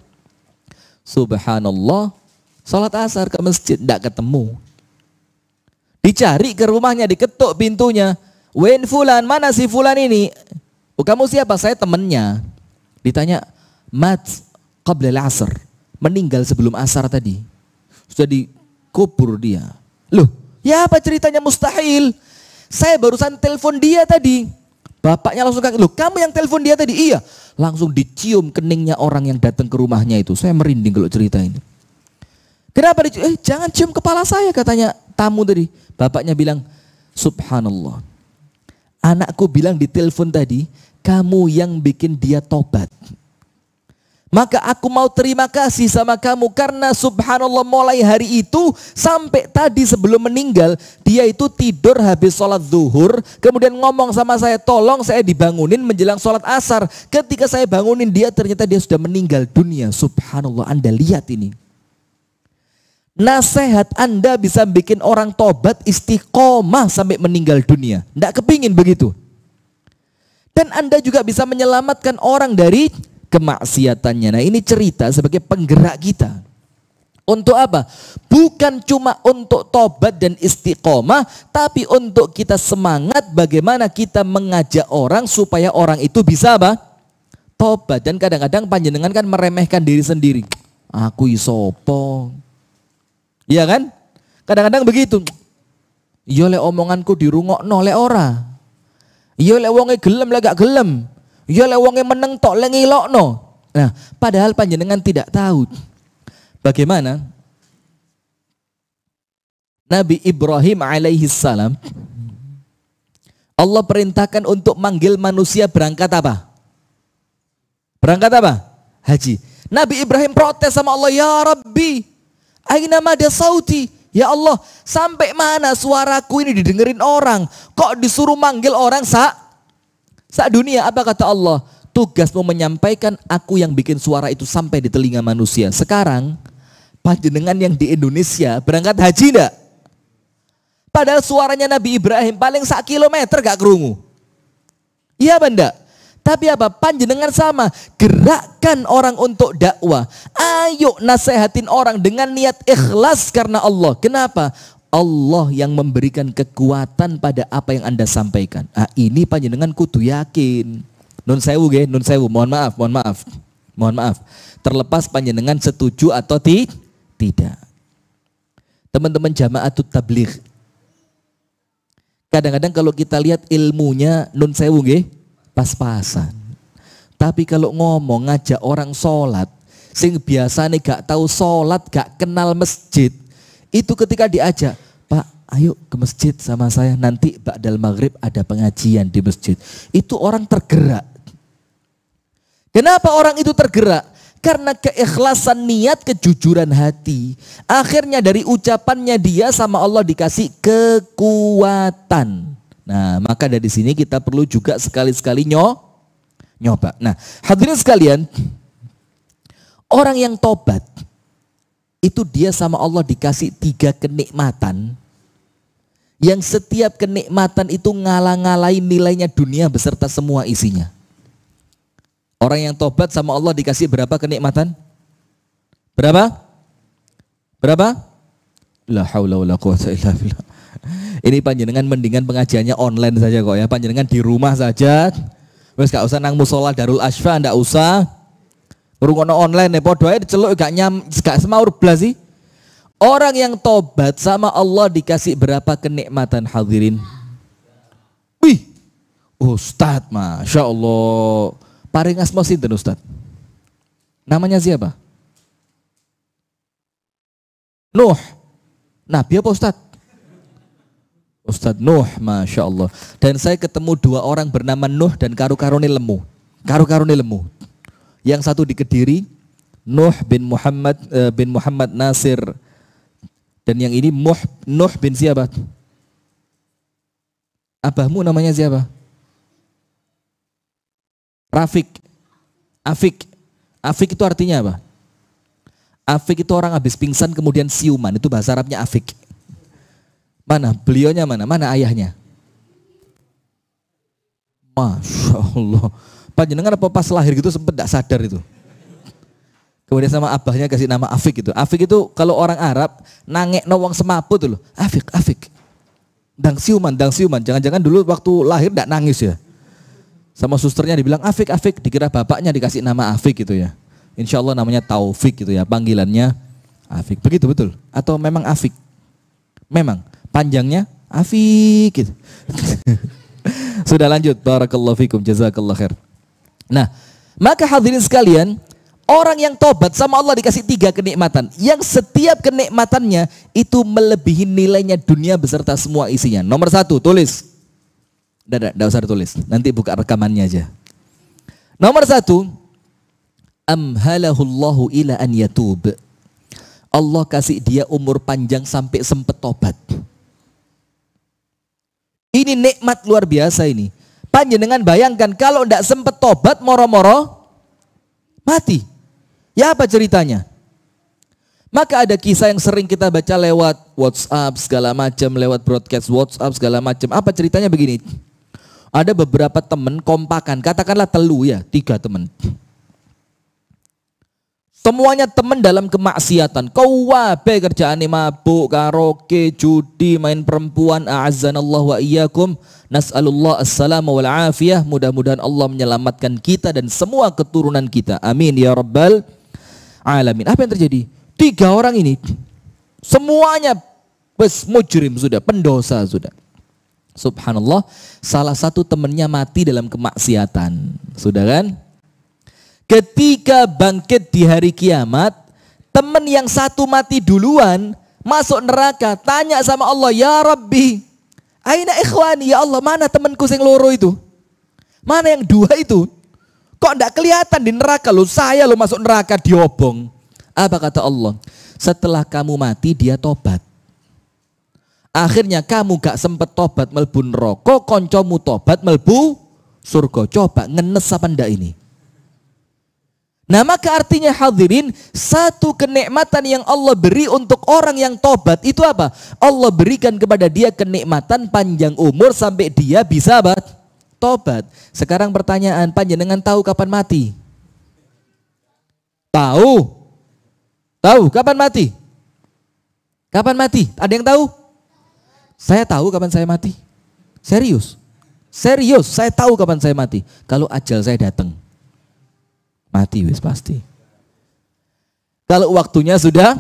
Subhanallah, sholat asar ke masjid, tidak ketemu. Dicari ke rumahnya, diketuk pintunya. Wen fulan, mana si fulan ini? Oh, kamu siapa? Saya temannya. Ditanya, mat qabla al-asr, meninggal sebelum asar tadi. Sudah dikubur dia. Loh, ya apa ceritanya? Mustahil. Saya barusan telepon dia tadi. Bapaknya langsung kaget, loh kamu yang telepon dia tadi? Iya. Langsung dicium keningnya orang yang datang ke rumahnya itu. Saya merinding kalau cerita ini. Kenapa dicium? Jangan cium kepala saya, katanya tamu tadi. Bapaknya bilang, subhanallah. Anakku bilang di telepon tadi, kamu yang bikin dia tobat. Maka aku mau terima kasih sama kamu karena subhanallah mulai hari itu sampai tadi sebelum meninggal dia itu tidur habis sholat zuhur, kemudian ngomong sama saya, tolong saya dibangunin menjelang sholat asar. Ketika saya bangunin dia, ternyata dia sudah meninggal dunia. Subhanallah, Anda lihat ini. Nasihat Anda bisa bikin orang tobat istiqomah sampai meninggal dunia. Tidak kepingin begitu. Dan Anda juga bisa menyelamatkan orang dari kemaksiatannya. Nah, ini cerita sebagai penggerak kita. Untuk apa? Bukan cuma untuk tobat dan istiqomah, tapi untuk kita semangat bagaimana kita mengajak orang supaya orang itu bisa apa? Tobat. Dan kadang-kadang panjenengan kan meremehkan diri sendiri. Aku isopo. Iya kan? Kadang-kadang begitu. Iya le omonganku dirungokno le ora. Iya lek wonge gelem lek gak gelem. Iya lek wonge meneng tok lek ngilokno. Nah, padahal panjenengan tidak tahu bagaimana Nabi Ibrahim alaihi salam Allah perintahkan untuk manggil manusia berangkat apa? Berangkat apa? Haji. Nabi Ibrahim protes sama Allah, ya Rabbi, aina mada sauti? Ya Allah, sampai mana suaraku ini didengerin orang? Kok disuruh manggil orang sak dunia? Apa kata Allah? Tugasmu menyampaikan, aku yang bikin suara itu sampai di telinga manusia. Sekarang, panjenengan yang di Indonesia berangkat haji enggak? Padahal suaranya Nabi Ibrahim paling 1 kilometer gak kerungu. Iya benda. Tapi apa? Panjenengan sama. Gerakkan orang untuk dakwah. Ayo nasehatin orang dengan niat ikhlas karena Allah. Kenapa? Allah yang memberikan kekuatan pada apa yang Anda sampaikan. Ah, ini panjenengan kudu yakin. Nun sewu ge, nun sewu. Mohon maaf. Terlepas panjenengan setuju atau tidak. Teman-teman Jama'atut Tabligh. Kadang-kadang kalau kita lihat ilmunya nun sewu ge, pas-pasan. Tapi kalau ngomong ngajak orang sholat, sing biasanya gak tahu sholat, gak kenal masjid, itu ketika diajak, Pak ayo ke masjid sama saya, nanti ba'dal maghrib ada pengajian di masjid. Itu orang tergerak. Kenapa orang itu tergerak? Karena keikhlasan niat, kejujuran hati. Akhirnya dari ucapannya dia sama Allah dikasih kekuatan. Nah, maka dari sini kita perlu juga sekali-sekali nyoba. Nah, hadirin sekalian, orang yang tobat itu dia sama Allah dikasih 3 kenikmatan yang setiap kenikmatan itu ngalah-ngalahin nilainya dunia beserta semua isinya. Orang yang tobat sama Allah dikasih berapa kenikmatan? Berapa? La haula wala quwwata illa billah. Ini panjenengan mendingan pengajiannya online saja kok ya. Panjenengan di rumah saja. Wes gak usah nang musola Darul Asfa, ndak usah. Ngrungokno online podo ae diceluk gak semaur blas sih. Orang yang tobat sama Allah dikasih berapa kenikmatan hadirin? Wih, Ustadz, Masya Allah. Paring asma sinten Ustadz? Namanya siapa? Nuh. Nabi apa Ustadz? Ustadz Nuh, Masya Allah. Dan saya ketemu dua orang bernama Nuh dan karu-karuni lemu. Karu-karuni lemu. Yang satu di Kediri, Nuh bin Muhammad Nasir. Dan yang ini Nuh bin siapa? Abahmu namanya siapa? Rafiq. Afik itu artinya apa? Afik itu orang habis pingsan kemudian siuman. Itu bahasa Arabnya Afik. Mana? Beliaunya mana? Mana ayahnya? Masya Allah. Panjenengan apa pas lahir gitu sempet gak sadar itu? Kemudian sama abahnya kasih nama Afik itu. Afik itu kalau orang Arab nangek wong semapu tuh loh. Afik. Dang siuman. Jangan-jangan dulu waktu lahir gak nangis ya. Sama susternya dibilang Afik. Dikira bapaknya dikasih nama Afik gitu ya. Insya Allah namanya Taufik gitu ya. Panggilannya Afik. Begitu betul? Atau memang Afik? Memang. Panjangnya Afik gitu. Sudah lanjut. Barakallahu fikum. Jazakallah khair. Nah, maka hadirin sekalian, orang yang tobat sama Allah dikasih 3 kenikmatan. Yang setiap kenikmatannya itu melebihi nilainya dunia beserta semua isinya. Nomor 1, tulis. Tidak usah ditulis. Nanti buka rekamannya aja. Nomor 1, amhalahullahu ila an yatub. Allah kasih dia umur panjang sampai sempet tobat. Ini nikmat luar biasa ini. Panjenengan bayangkan kalau tidak sempet tobat moro-moro mati. Ya apa ceritanya? Maka ada kisah yang sering kita baca lewat WhatsApp segala macam, lewat broadcast WhatsApp segala macam. Apa ceritanya begini? Ada beberapa teman kompakan, katakanlah telu ya, 3 teman. Semuanya teman dalam kemaksiatan. Kau wabe kerjaane mabuk, karaoke, judi, main perempuan. A'azzanallah wa iyyakum. Nas'alullah as-salama wal afiyah. Mudah-mudahan Allah menyelamatkan kita dan semua keturunan kita. Amin ya rabbal alamin. Apa yang terjadi? 3 orang ini semuanya mujrim sudah, pendosa sudah. Subhanallah, salah satu temannya mati dalam kemaksiatan. Sudah kan? Ketika bangkit di hari kiamat, teman yang satu mati duluan masuk neraka, tanya sama Allah, ya Rabbi, aina ikhwani, ya Allah, mana temanku yang loro itu? Mana yang 2 itu? Kok enggak kelihatan di neraka lo? Saya lo masuk neraka diobong. Apa kata Allah? Setelah kamu mati dia tobat. Akhirnya kamu gak sempet tobat melbu neraka, koncomu tobat melbu surga. Coba ngenes apa ndak ini? Nah maka artinya hadirin, satu kenikmatan yang Allah beri untuk orang yang tobat itu apa? Allah berikan kepada dia kenikmatan panjang umur sampai dia bisa tobat. Sekarang pertanyaan, panjenengan tahu kapan mati? Tahu? Tahu kapan mati? Kapan mati? Ada yang tahu? Saya tahu kapan saya mati. Serius? Serius, saya tahu kapan saya mati. Kalau ajal saya datang. Mati wis pasti. Kalau waktunya sudah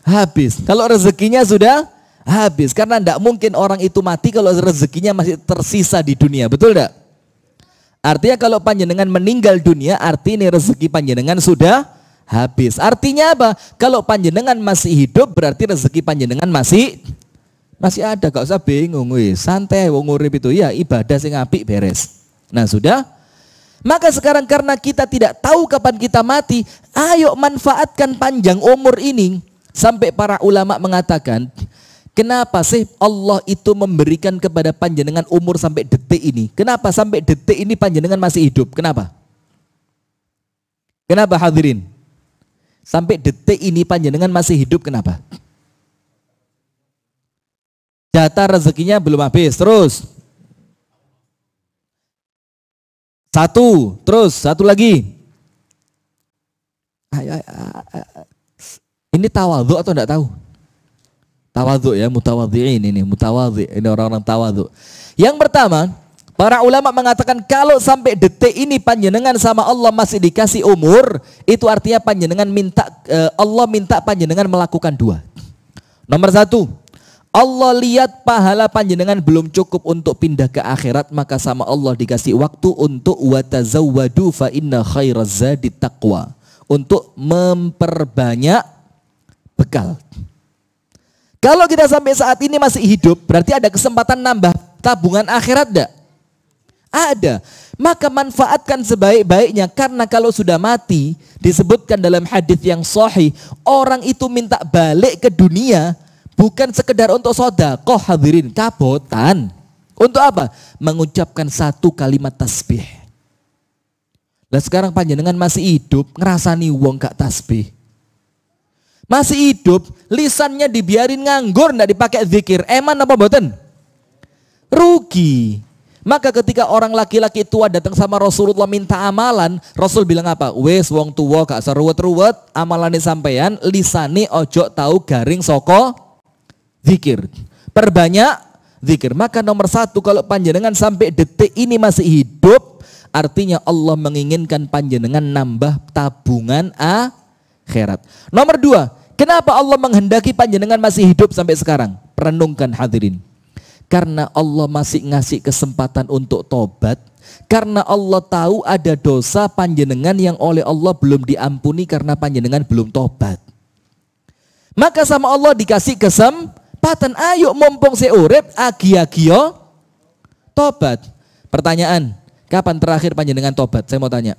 habis, kalau rezekinya sudah habis, karena tidak mungkin orang itu mati kalau rezekinya masih tersisa di dunia, betul tidak? Artinya kalau panjenengan meninggal dunia, artinya rezeki panjenengan sudah habis. Artinya apa? Kalau panjenengan masih hidup, berarti rezeki panjenengan masih ada. Gak usah bingung, wis santai, wong urip itu ya ibadah sing apik beres. Nah sudah. Maka sekarang karena kita tidak tahu kapan kita mati, ayo manfaatkan panjang umur ini. Sampai para ulama mengatakan, kenapa sih Allah itu memberikan kepada panjenengan umur sampai detik ini? Kenapa sampai detik ini panjenengan masih hidup? Kenapa? Kenapa hadirin? Sampai detik ini panjenengan masih hidup, kenapa? Jatah rezekinya belum habis, terus. 1, terus 1 lagi. Ini tawadhu atau enggak tahu? Tawadhu ya, mutawadhi'in ini, mutawadhi. Ini orang-orang tawadhu. Yang pertama, para ulama mengatakan kalau sampai detik ini panjenengan sama Allah masih dikasih umur, itu artinya panjenengan minta Allah minta panjenengan melakukan dua. Nomor satu, Allah lihat pahala panjenengan belum cukup untuk pindah ke akhirat, maka sama Allah dikasih waktu untuk watazawwadu fa inna khairaz zadi taqwa, untuk memperbanyak bekal. Kalau kita sampai saat ini masih hidup, berarti ada kesempatan nambah tabungan akhirat enggak? Ada. Maka manfaatkan sebaik-baiknya, karena kalau sudah mati, disebutkan dalam hadis yang sahih, orang itu minta balik ke dunia bukan sekedar untuk sedekah, hadirin, kabotan. Untuk apa? Mengucapkan satu kalimat tasbih. Lah sekarang panjenengan masih hidup, ngerasani wong gak tasbih. Masih hidup, lisannya dibiarin nganggur, ndak dipakai zikir. Eman apa mboten? Rugi. Maka ketika orang laki-laki tua datang sama Rasulullah minta amalan, Rasul bilang apa? Wes wong tua gak seruwet-ruwet, amalane sampeyan lisane ojo tahu garing soko zikir. Perbanyak zikir. Maka nomor satu, kalau panjenengan sampai detik ini masih hidup, artinya Allah menginginkan panjenengan nambah tabungan akhirat. Nomor dua, kenapa Allah menghendaki panjenengan masih hidup sampai sekarang? Renungkan hadirin. Karena Allah masih ngasih kesempatan untuk tobat. Karena Allah tahu ada dosa panjenengan yang oleh Allah belum diampuni karena panjenengan belum tobat. Maka sama Allah dikasih kesempatan. Ayo mumpung seurip agi-agio tobat. Pertanyaan, kapan terakhir panjenengan tobat? Saya mau tanya.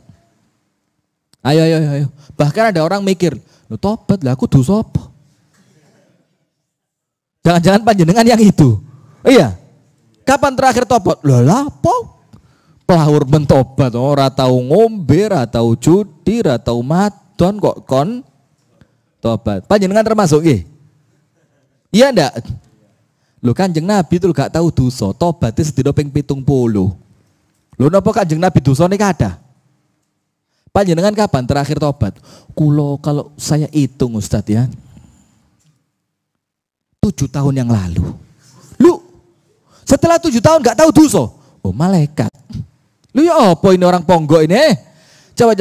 Ayo. Bahkan ada orang mikir, lu tobat lah aku dosa apa? Jangan-jangan panjenengan yang itu. Iya. Kapan terakhir tobat? Lah lapo? Pelawur mentobat, ora tahu ngombe, ora tahu judi, ora tahu madon kok kon tobat. Panjenengan termasuk nggih? Iya ndak? Lho Kanjeng Nabi itu gak tahu dosa, tobatnya sedina ping 70. Lho napa Kanjeng Nabi dosane kada? Panjenengan kapan terakhir tobat? Kulo kalau saya hitung Ustadz ya, 7 tahun yang lalu. Lu setelah 7 tahun gak tahu dosa? Oh malaikat. Lu ya apa ini orang ponggok ini? Coba.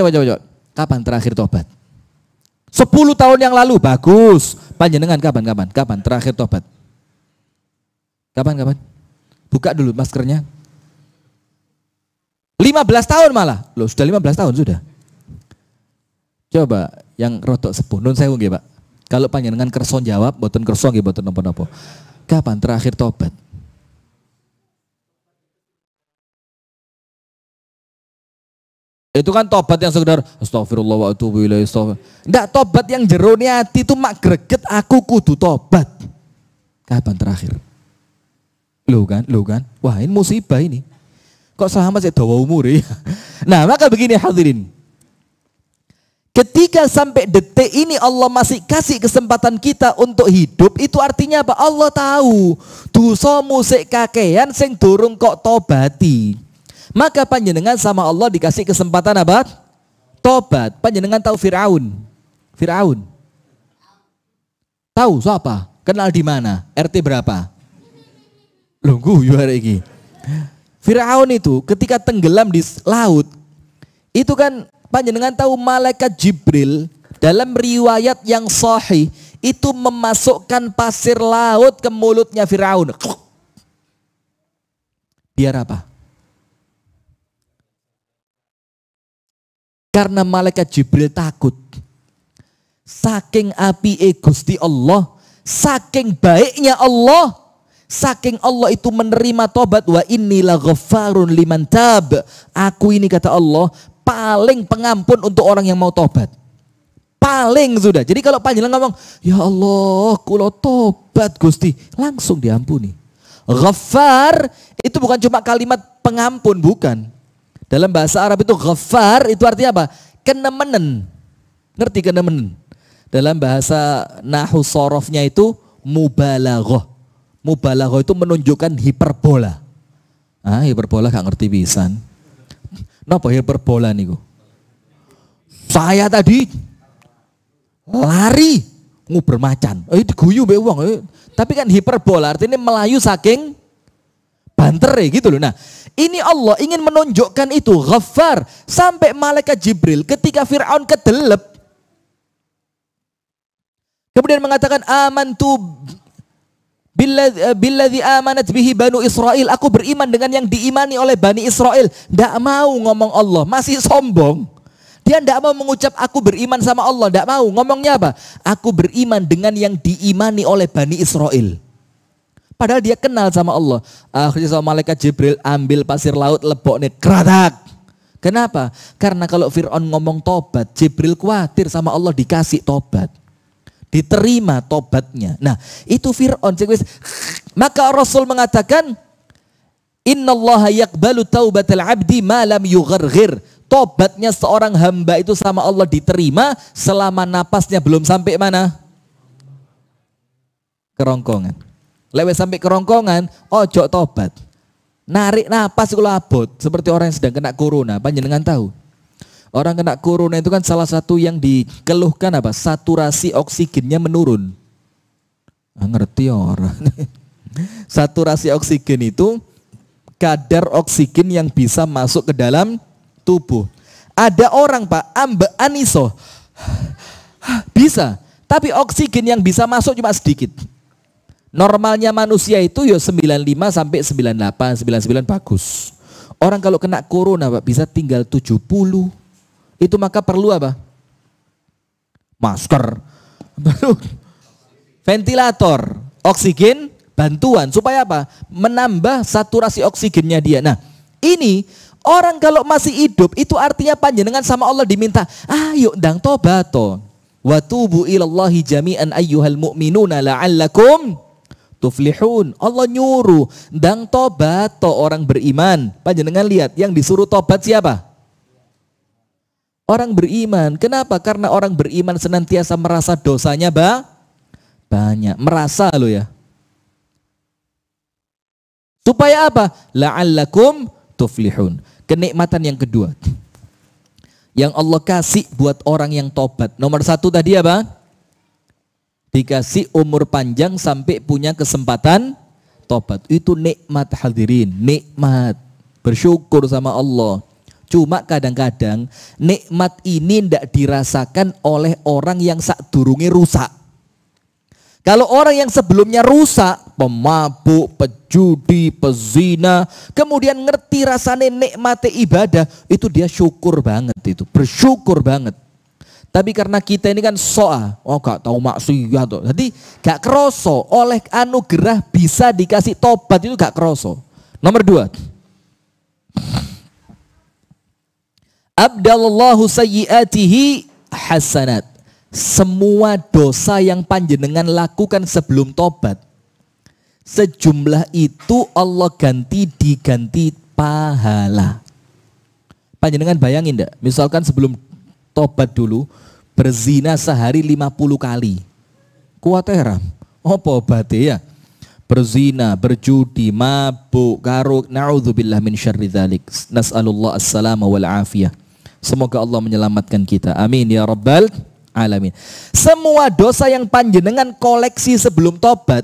Kapan terakhir tobat? 10 tahun yang lalu, bagus. Panjenengan kapan terakhir tobat? Kapan? Buka dulu maskernya. 15 tahun malah. Loh sudah 15 tahun sudah. Coba yang rotok sepuh, nun sewu nggih Pak. Kalau panjenengan kerson jawab, boten kerson nggih boten napa-napa. Kapan terakhir tobat? Itu kan tobat yang sekedar astagfirullah wa atubu ilaihi. Enggak, tobat yang jerone ati itu mak greget aku kudu tobat. Kapan terakhir? Loh kan? Wah, ini musibah ini. Kok sama sih dawa umur ya? Nah, maka begini hadirin. Ketika sampai detik ini Allah masih kasih kesempatan kita untuk hidup, itu artinya apa? Allah tahu dosa musik kakean sing durung kok tobati. Maka panjenengan sama Allah dikasih kesempatan apa? Tobat. Panjenengan tahu Firaun? Tahu siapa? Kenal di mana? RT berapa? Loh guyu hari ini. Firaun itu ketika tenggelam di laut, itu kan panjenengan tahu malaikat Jibril dalam riwayat yang sahih itu memasukkan pasir laut ke mulutnya Firaun. Biar apa? Karena malaikat Jibril takut. Saking api Gusti Allah, saking baiknya Allah, saking Allah itu menerima tobat, wa inni laghaffarun liman tab. Aku ini kata Allah paling pengampun untuk orang yang mau tobat. Paling sudah. Jadi kalau panjenengan ngomong, ya Allah, kulo tobat Gusti, langsung diampuni. Ghaffar itu bukan cuma kalimat pengampun, bukan. Dalam bahasa Arab itu ghaffar itu artinya apa? Kenemenen. Ngerti kenemenen? Dalam bahasa nahwu sorofnya itu mubalaghah. Mubalaghah itu menunjukkan hiperbola. Hiperbola gak ngerti pisan. Napa hiperbola niku? Saya tadi lari nguber macan. Diguyu mbek wong. Tapi kan hiperbola artinya melayu saking bantere gitu loh. Nah, ini Allah ingin menunjukkan itu Ghaffar sampai malaikat Jibril ketika Fir'aun kedelep kemudian mengatakan amantu billadzi amanat bihi banu Israel, aku beriman dengan yang diimani oleh Bani Israel. Tidak mau ngomong Allah, masih sombong. Dia tidak mau mengucap aku beriman sama Allah, tidak mau. Ngomongnya apa? Aku beriman dengan yang diimani oleh Bani Israel. Padahal dia kenal sama Allah. Akhirnya sama malaikat Jibril ambil pasir laut, leboknya keratak. Kenapa? Karena kalau Fir'aun ngomong tobat, Jibril khawatir sama Allah dikasih tobat, diterima tobatnya. Nah itu Fir'aun. Maka Rasul mengatakan innallaha yaqbalu taubatal abdi ma lam yugharghir. Tobatnya seorang hamba itu sama Allah diterima selama napasnya belum sampai mana? Kerongkongan. Lewat sampai kerongkongan, ojo tobat. Narik napas itu abot. Seperti orang yang sedang kena corona. Panjenengan tahu? Orang kena corona itu kan salah satu yang dikeluhkan apa? Saturasi oksigennya menurun. Ngerti orang. Saturasi oksigen itu kadar oksigen yang bisa masuk ke dalam tubuh. Ada orang Pak, ambekan iso. Bisa, tapi oksigen yang bisa masuk cuma sedikit. Normalnya manusia itu ya 95 sampai 98, 99 bagus. Orang kalau kena corona Pak bisa tinggal 70. Itu maka perlu apa? Masker, ventilator, oksigen, bantuan supaya apa? Menambah saturasi oksigennya dia. Nah, ini orang kalau masih hidup itu artinya panjenengan sama Allah diminta, ayo ndang tobato. Wa tubu ilallahi jami'an ayyuhal mu'minuna la'allakum tuflihun. Allah nyuruh ndang tobato orang beriman. Panjenengan lihat yang disuruh tobat siapa? Orang beriman. Kenapa? Karena orang beriman senantiasa merasa dosanya banyak. Merasa loh ya. Supaya apa? La'allakum tuflihun. Kenikmatan yang kedua yang Allah kasih buat orang yang tobat. Nomor satu tadi apa? Dikasih umur panjang sampai punya kesempatan tobat. Itu nikmat hadirin. Nikmat. Bersyukur sama Allah. Cuma kadang-kadang nikmat ini tidak dirasakan oleh orang yang sadurunge rusak. Kalau orang yang sebelumnya rusak, pemabuk, pejudi, pezina, kemudian ngerti rasanya nikmati ibadah, itu dia syukur banget itu, bersyukur banget. Tapi karena kita ini kan gak tahu maksiat, jadi gak keroso oleh anugerah bisa dikasih tobat itu gak keroso. Nomor dua, abdallahu sayyiatihi hasanat. Semua dosa yang panjenengan lakukan sebelum tobat, sejumlah itu Allah diganti pahala. Panjenengan bayangin enggak? Misalkan sebelum tobat dulu berzina sehari 50 kali. Kuat heram. Apa obate ya? Berzina, berjudi, mabuk, garuk, na'udzubillah min syarri dzalik. Nas'alullah as-salama wal afiyah. Semoga Allah menyelamatkan kita. Amin ya rabbal alamin. Semua dosa yang panjenengan koleksi sebelum tobat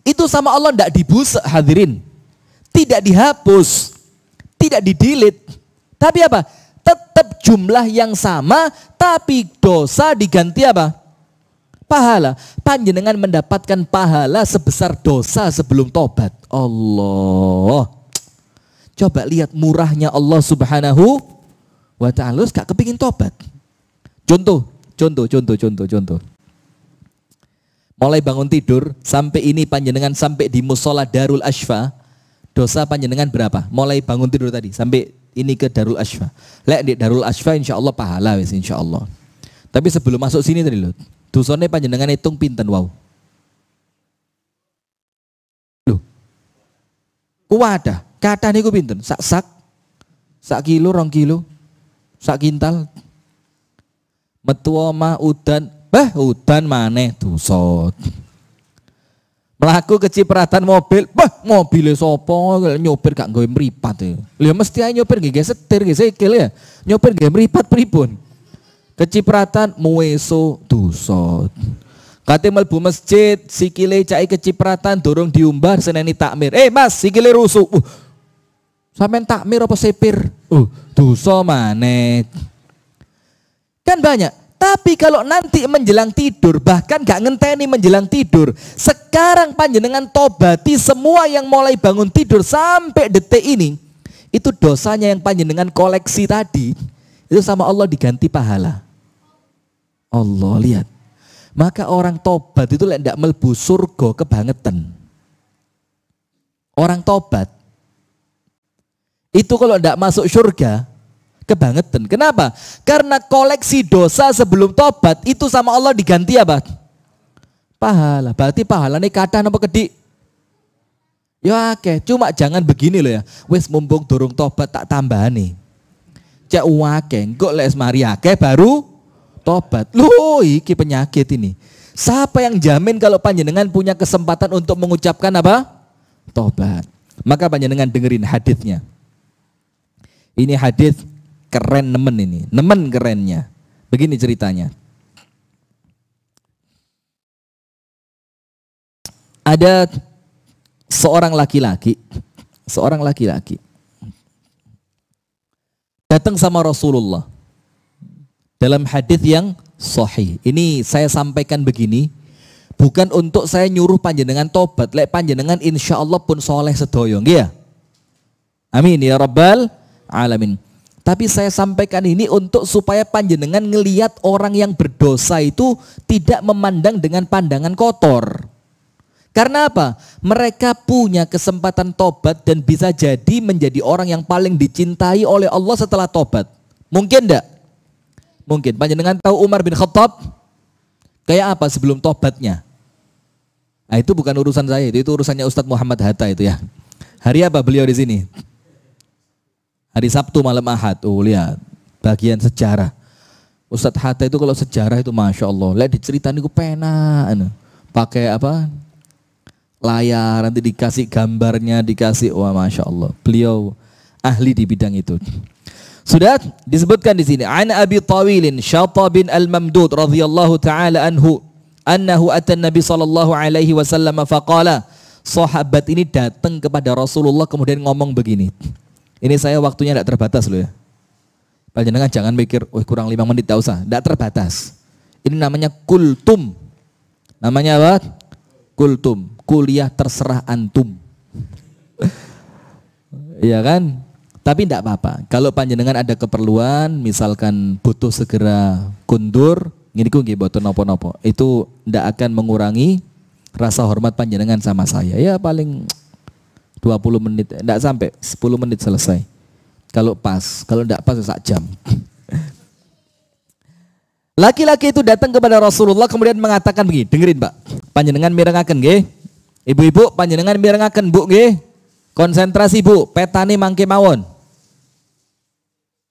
itu sama Allah tidak dibusek hadirin, tidak dihapus, tidak didelete, tapi apa? Tetap jumlah yang sama, tapi dosa diganti apa? Pahala. Panjenengan mendapatkan pahala sebesar dosa sebelum tobat. Allah, coba lihat murahnya Allah subhanahu wa ta'ala. Gak kepingin tobat. Contoh. Mulai bangun tidur sampai ini panjenengan sampai di musola Darul Ashfa, dosa panjenengan berapa? Mulai bangun tidur tadi sampai ini ke Darul Ashfa. Lek di Darul Ashfa insya Allah pahala wis insya Allah. Tapi sebelum masuk sini tadi loh, dosane panjenengan hitung pinten wow. Loh. Kuwadah, kata niku pinten? Sak kilo, 2 kilo, sak kintal. Metua mah udan, udan maneh dosa. Melaku kecipratan mobil, mobilnya sopo nyopir gak nggawe mripat ya. Lha mesti ae nyopir nggih setir nggih sikil ya. Nyopir nggih mripat pripun? Kecipratan mueso dosa. Kate mlebu masjid, sikile cai kecipratan durung diumbar seneni takmir. Mas, sikile rusuk. Sampean takmir apa sepir? Dosa maneh. Kan banyak. Tapi kalau nanti menjelang tidur, bahkan gak ngenteni menjelang tidur, sekarang panjenengan tobati semua yang mulai bangun tidur sampai detik ini, itu dosanya yang panjenengan koleksi tadi, itu sama Allah diganti pahala. Allah, lihat. Maka orang tobat itu tidak mlebu surga kebangetan. Orang tobat itu kalau tidak masuk surga kebangetan. Kenapa? Karena koleksi dosa sebelum tobat itu sama Allah diganti apa? Pahala. Berarti pahalanya kata apa kedik? Ya oke, cuma jangan begini loh ya. Wes mumpung durung tobat tak tambahane. Cek wake, engko les mari akeh baru tobat. Loh, iki penyakit ini. Siapa yang jamin kalau panjenengan punya kesempatan untuk mengucapkan apa? Tobat. Maka panjenengan dengerin hadisnya. Ini hadis keren nemen ini. Nemen kerennya. Begini ceritanya. Ada seorang laki-laki datang sama Rasulullah dalam hadis yang sahih. Ini saya sampaikan begini, bukan untuk saya nyuruh panjenengan tobat. Lek panjenengan insya Allah pun soleh sedoyo, ya. Amin ya rabbal alamin. Tapi saya sampaikan ini untuk supaya panjenengan ngelihat orang yang berdosa itu tidak memandang dengan pandangan kotor. Karena apa? Mereka punya kesempatan tobat dan bisa jadi menjadi orang yang paling dicintai oleh Allah setelah tobat. Mungkin enggak? Mungkin. Panjenengan tahu Umar bin Khattab kayak apa sebelum tobatnya? Nah, itu bukan urusan saya, itu urusannya Ustadz Muhammad Hatta itu ya. Hari apa beliau di sini? Hari Sabtu malam Ahad. Lihat bagian sejarah. Ustadz Hatta itu kalau sejarah itu Masya Allah. Lihat diceritain itu pena. Pakai apa? Layar, nanti dikasih gambarnya, dikasih. Wah Masya Allah. Beliau ahli di bidang itu. Sudah disebutkan di sini. An Abi Tawilin Syata bin Al-Mamdud radhiyallahu ta'ala anhu. Annahu atan Nabi sallallahu alaihi wasallam faqala. Sahabat ini datang kepada Rasulullah kemudian ngomong begini. Ini saya waktunya tidak terbatas loh ya. Panjenengan jangan mikir, kurang 5 menit, tidak usah. Tidak terbatas. Ini namanya kultum. Namanya apa? Kultum. Kuliah terserah antum. Iya kan? Tapi tidak apa-apa. Kalau panjenengan ada keperluan, misalkan butuh segera kundur, gini nggih boten nopo-nopo. Itu tidak akan mengurangi rasa hormat panjenengan sama saya. Ya paling 20 menit, enggak sampai 10 menit selesai. Kalau pas, kalau enggak pas 1 jam. Laki-laki itu datang kepada Rasulullah kemudian mengatakan begini, dengerin Pak, panjenengan mirengaken nggih. Ibu-ibu panjenengan mirengaken Bu nggih. Konsentrasi Bu, petani mangke mawon.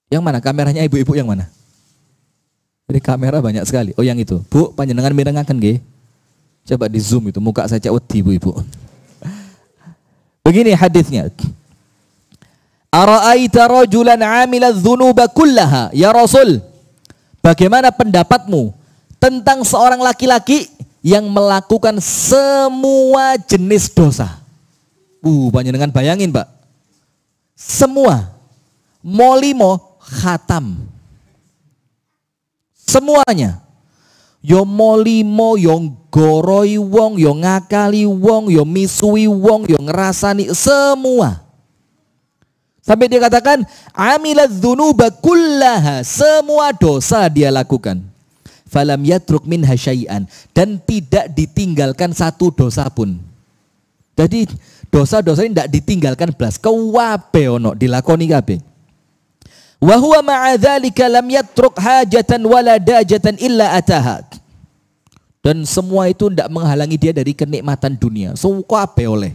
Yang mana kameranya ibu-ibu yang mana? Jadi kamera banyak sekali. Oh yang itu. Bu, panjenengan mirengaken nggih. Coba di zoom itu, muka saya cek wedi ibu-ibu. Begini hadisnya. Ara'aita rajulan 'amila dzunuba kullaha ya Rasul. Bagaimana pendapatmu tentang seorang laki-laki yang melakukan semua jenis dosa? Panjenengan bayangin, Pak. Semua molimo khatam. Semuanya. Yo molimo, yo goroi wong, yo ngakali wong, yo misui wong, yo ngerasani, semua. Sampai dia katakan, amilat dzunuba kullaha, semua dosa dia lakukan. Falam yatruk minha syai'an, dan tidak ditinggalkan satu dosa pun. Jadi dosa-dosa ini tidak ditinggalkan belas, kewabe ono dilakoni kabeh. Wa huwa ma'a dzalika lam yatruk hajatan wala dajatan illa ataha. Dan semua itu tidak menghalangi dia dari kenikmatan dunia. Semua apa oleh.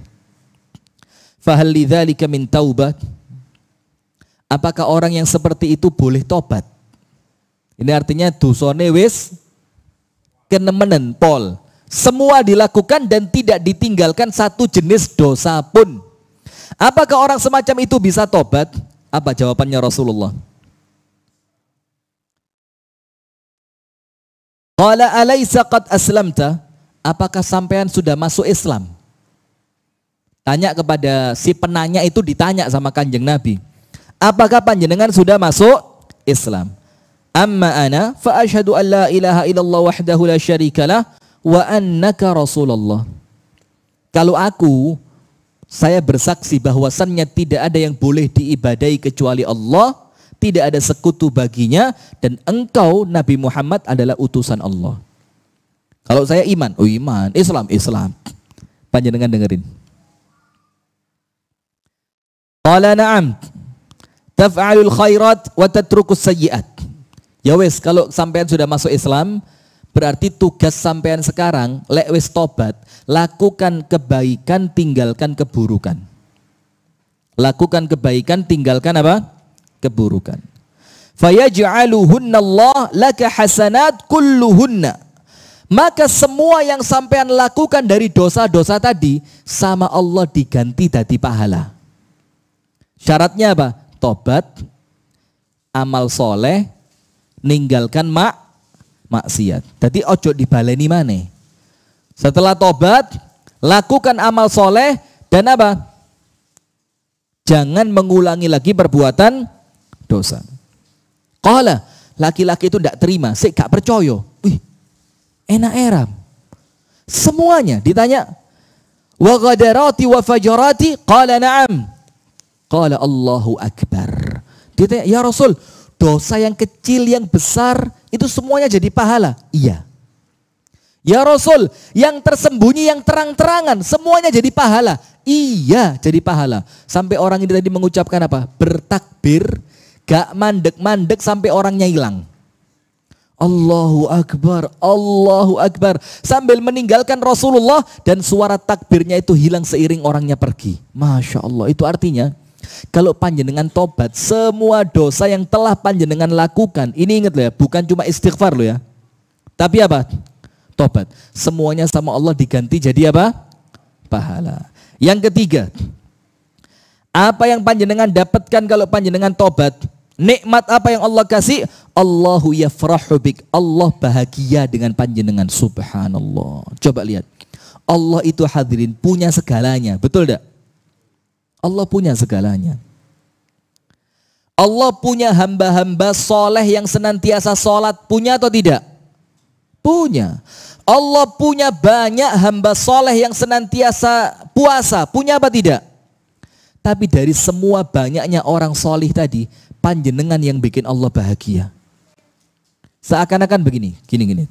Fahal lidzalika min taubat? Apakah orang yang seperti itu boleh tobat? Ini artinya dosane wis kenemenen pol. Semua dilakukan dan tidak ditinggalkan satu jenis dosa pun. Apakah orang semacam itu bisa tobat? Apa jawabannya Rasulullah? Qala alaysa qad aslamta? apakah sampean sudah masuk Islam? Tanya kepada si penanya itu, ditanya sama Kanjeng Nabi. Apakah panjenengan sudah masuk Islam? Amma ana fa asyhadu an la ilaha illallah wahdahu la syarikalah wa annaka Rasulullah. Kalau aku, saya bersaksi bahwasannya tidak ada yang boleh diibadahi kecuali Allah, tidak ada sekutu baginya, dan engkau Nabi Muhammad adalah utusan Allah. Kalau saya iman, oh iman, Islam, Islam. Panjenengan dengerin. Qala na'am, taf'alul khairat wa tatrukus sayyi'at. Ya wes, kalau sampean sudah masuk Islam, berarti tugas sampean sekarang, lek wes tobat, lakukan kebaikan, tinggalkan keburukan. Lakukan kebaikan, tinggalkan apa? Keburukan. Fayaj'aluhunna Allah laka hasanat kulluhunna. Maka semua yang sampean lakukan dari dosa-dosa tadi sama Allah diganti dadi pahala. Syaratnya apa? Tobat, amal soleh, ninggalkan maksiat. Jadi ojo dibaleni maneh. Setelah tobat, lakukan amal soleh dan apa? Jangan mengulangi lagi perbuatan dosa. Qala, laki-laki itu tidak terima, saya gak percaya. Wih, enak eram. Semuanya ditanya. Wa ghadarati wa fajarati, qala na'am. Qala Allahu akbar. Ditanya, ya Rasul, dosa yang kecil, yang besar, itu semuanya jadi pahala? Iya. Ya Rasul, yang tersembunyi, yang terang-terangan, semuanya jadi pahala? Iya, jadi pahala. Sampai orang ini tadi mengucapkan apa? Bertakbir, gak mandek-mandek sampai orangnya hilang. Allahu Akbar, Allahu Akbar. Sambil meninggalkan Rasulullah dan suara takbirnya itu hilang seiring orangnya pergi. Masya Allah, itu artinya kalau panjenengan tobat, semua dosa yang telah panjenengan lakukan, ini ingat loh ya, bukan cuma istighfar loh ya, tapi apa? Tobat. Semuanya sama Allah diganti jadi apa? Pahala. Yang ketiga, apa yang panjenengan dapatkan kalau panjenengan tobat? Nikmat apa yang Allah kasih? Allahu yafrahu bik. Allah bahagia dengan panjenengan. Subhanallah. Coba lihat. Allah itu hadirin punya segalanya. Betul tidak? Allah punya segalanya. Allah punya hamba-hamba soleh yang senantiasa sholat. Punya atau tidak? Punya. Allah punya banyak hamba soleh yang senantiasa puasa. Punya apa tidak? Tapi dari semua banyaknya orang solih tadi, panjenengan yang bikin Allah bahagia. Seakan-akan begini, gini.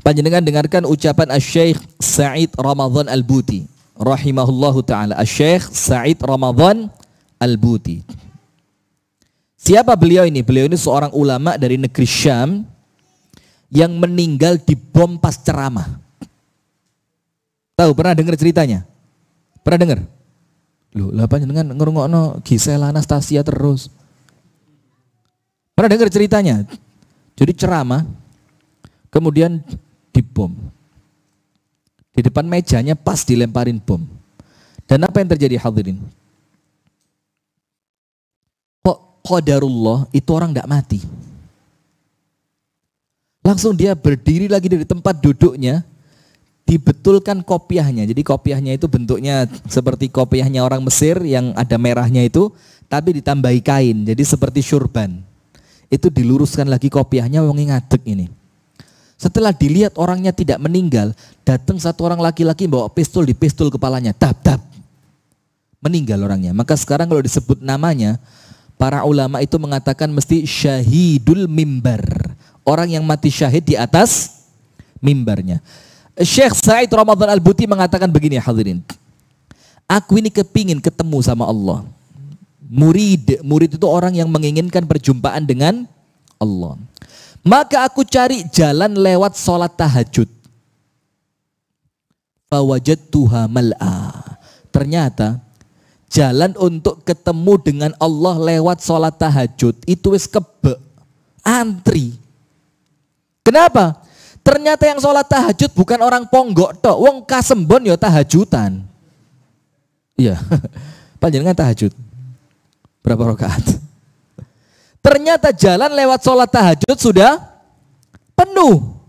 Panjenengan dengarkan ucapan Asy-Syaikh Sa'id Ramadhan Al-Buti rahimahullahu ta'ala. Asy-Syaikh Sa'id Ramadhan Al-Buti. Siapa beliau ini? Beliau ini seorang ulama dari negeri Syam yang meninggal di bom pas ceramah. Tahu, pernah dengar ceritanya? Pernah dengar? Loh, lah panjenengan ngrungokno Gisel Anastasia terus. Pernah dengar ceritanya? Jadi ceramah, kemudian dibom. Di depan mejanya pas dilemparin bom. Dan apa yang terjadi hadirin? Kok qadarullah itu orang tidak mati. Langsung dia berdiri lagi dari tempat duduknya, dibetulkan kopiahnya. Jadi kopiahnya itu bentuknya seperti kopiahnya orang Mesir yang ada merahnya itu, tapi ditambahi kain. Jadi seperti syurban. Itu diluruskan lagi kopiahnya, wong ngadeg ini. Setelah dilihat orangnya tidak meninggal, datang satu orang laki-laki bawa pistol, dipistol kepalanya, tap. Meninggal orangnya. Maka sekarang kalau disebut namanya, para ulama itu mengatakan mesti syahidul mimbar. Orang yang mati syahid di atas mimbarnya. Syekh Sa'id Ramadhan Al-Buti mengatakan begini hadirin. Aku ini kepingin ketemu sama Allah. Murid itu orang yang menginginkan perjumpaan dengan Allah. Maka aku cari jalan lewat sholat tahajud. Fawajadtuha mal'a. Ternyata jalan untuk ketemu dengan Allah lewat sholat tahajud itu wis kebe, antri. Kenapa? Ternyata yang sholat tahajud bukan orang ponggok tok, wong kasembon ya tahajudan. Iya, panjenengan tahajud berapa rakaat? Ternyata jalan lewat sholat tahajud sudah penuh.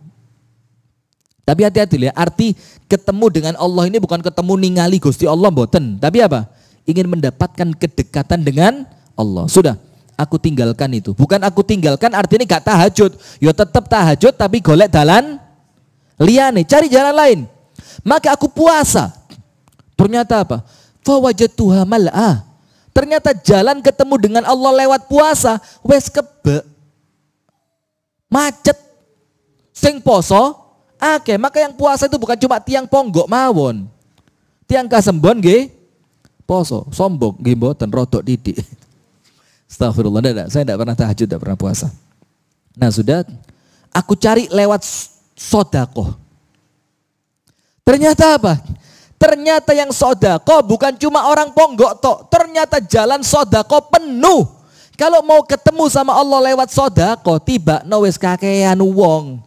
Tapi hati-hati ya, arti ketemu dengan Allah ini bukan ketemu ningali Gusti Allah mboten, tapi apa? Ingin mendapatkan kedekatan dengan Allah. Sudah, aku tinggalkan itu. Bukan aku tinggalkan artinya gak tahajud. Ya tetap tahajud tapi golek dalan liyane, cari jalan lain. Maka aku puasa. Ternyata apa? Fawajadtuha mal'a. Ternyata jalan ketemu dengan Allah lewat puasa wes kebe. Macet. Sing poso akeh. Maka yang puasa itu bukan cuma tiang ponggok mawon. Tiang kasembon nggih poso, sombong nggih mboten rodok didik. Astagfirullah, saya tidak pernah tahajud, tidak pernah puasa. Nah sudah, aku cari lewat sodakoh. Ternyata apa? Ternyata yang sodakoh bukan cuma orang ponggok tok. Ternyata jalan sodakoh penuh. Kalau mau ketemu sama Allah lewat sodakoh, tiba wis kakean wong,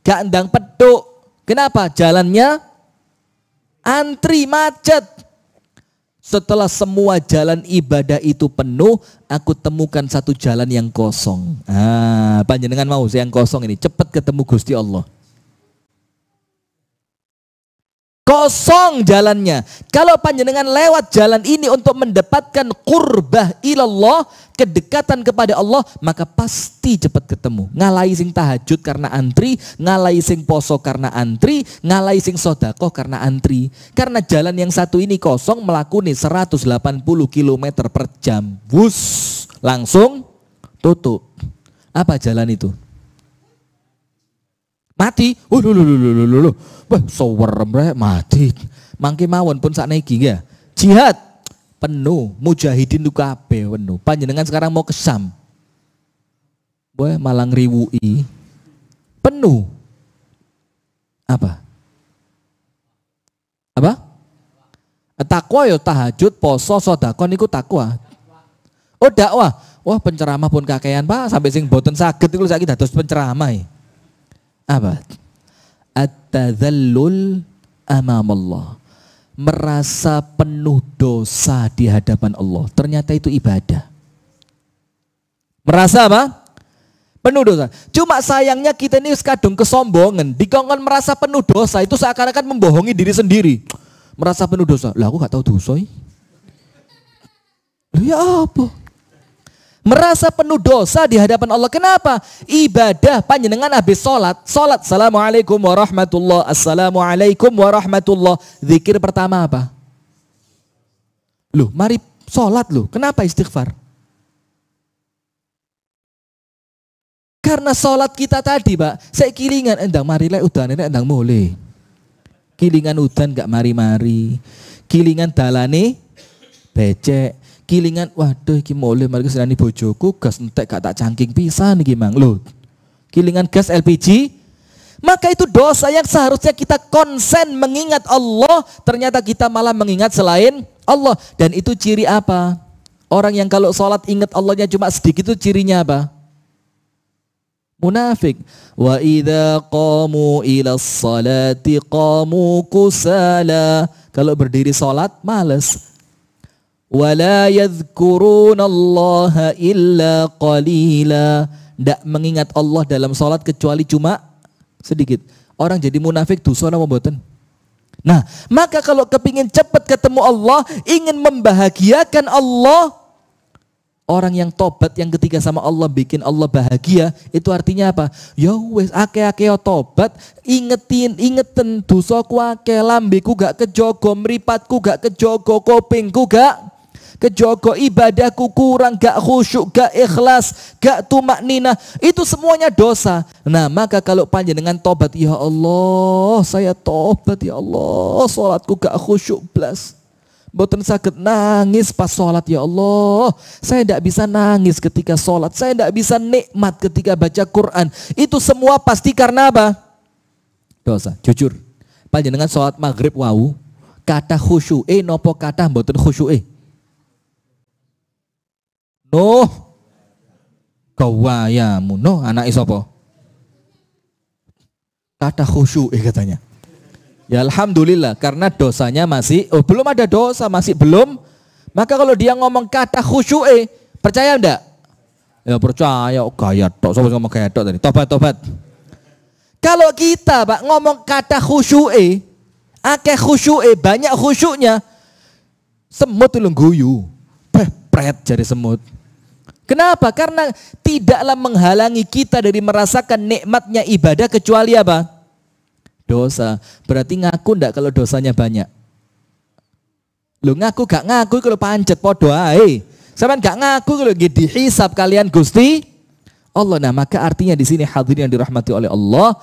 gak endang peduk. Kenapa? Jalannya antri macet. Setelah semua jalan ibadah itu penuh, aku temukan satu jalan yang kosong. Panjenengan mau yang kosong ini, cepat ketemu Gusti Allah. Kosong jalannya. Kalau panjenengan lewat jalan ini untuk mendapatkan qurbah ilallah, kedekatan kepada Allah, maka pasti cepat ketemu. Ngalai sing tahajud karena antri, ngalai sing poso karena antri, ngalai sing sodakoh karena antri. Karena jalan yang satu ini kosong melakuni 180 km per jam. Wus, langsung tutup. Apa jalan itu? Mati. Wah, sowerem rek mati. Mangke mawon pun sakniki ya. Jihad penuh, mujahidin itu kabeh penuh. Panjenengan sekarang mau ke Syam. Wah, malah ngriwuki. Penuh. Apa? Apa? Takwa ya tahajud, poso, sedekah niku takwa. Oh, dakwah. Wah, penceramah pun kakean, Pak, sampai sing boten saged iku saiki dados penceramah. Apa? At-tadzallul amamallah. Merasa penuh dosa di hadapan Allah. Ternyata itu ibadah. Merasa apa? Penuh dosa. Cuma sayangnya kita ini kadung kesombongan. Dikongkon merasa penuh dosa itu seakan-akan membohongi diri sendiri. Merasa penuh dosa. Lah aku gak tahu dosa. Ya apa? Merasa penuh dosa di hadapan Allah. Kenapa? Ibadah panjenengan habis salat. Assalamualaikum warahmatullah. Assalamualaikum warahmatullah. Zikir pertama apa? Loh, mari salat loh. Kenapa istighfar? Karena salat kita tadi, Pak. Saya kilingan endang mari lek udan endang mulai. Kilingan udan gak mari-mari. Kilingan dalane becek. Kilingan, waduh iki mulai mari kesenani bojoku gas entek gak tak cangking pisan iki mang lho. Kilingan gas LPG. Maka itu dosa yang seharusnya kita konsen mengingat Allah, ternyata kita malah mengingat selain Allah. Dan itu ciri apa? Orang yang kalau sholat ingat Allahnya cuma sedikit itu cirinya apa? Munafik. Wa idza qamu ila sholati qamu kusala. Kalau berdiri sholat males. Wala yadhkurunallaha illa qalila. Tidak mengingat Allah dalam sholat kecuali cuma sedikit. Orang jadi munafik dosa apa mboten? Nah, maka kalau kepingin cepat ketemu Allah, ingin membahagiakan Allah, orang yang tobat yang ketiga sama Allah bikin Allah bahagia, itu artinya apa? Ya wes ake-ake tobat, ingeten dosaku akeh, lambeku gak kejogo, mripatku gak kejogo, kopingku gak kejogo, ibadahku kurang, gak khusyuk, gak ikhlas, gak tumak nina, itu semuanya dosa. Nah, maka kalau panjenengan tobat, ya Allah, saya tobat ya Allah, salatku gak khusyuk blas. Mboten saged nangis pas sholat, ya Allah. Saya tidak bisa nangis ketika sholat. Saya tidak bisa nikmat ketika baca Quran. Itu semua pasti karena apa? Dosa. Jujur. Panjenengan sholat maghrib wau, kata khusyuke nopo kata mboten khusyuke? Noh. Gawayamu. Noh, anak sapa? Kata khusyuke katanya. Ya alhamdulillah, karena dosanya masih, belum ada dosa, masih belum. Maka kalau dia ngomong kata khusyu'e, percaya enggak? Ya percaya, gaya tok, sobat ngomong gaya tok tadi, tobat. Kalau kita Pak ngomong kata khusyuke, akeh khusyuke, banyak khusyuknya, semut itu guyu, pret jadi semut. Kenapa? Karena tidaklah menghalangi kita dari merasakan nikmatnya ibadah kecuali apa? Dosa. Berarti ngaku ndak kalau dosanya banyak? Lu ngaku gak ngaku kalau pancet podo ae. Sampeyan gak ngaku kalau dihisab kalian Gusti Allah. Nah, maka artinya di sini hadirin yang dirahmati oleh Allah,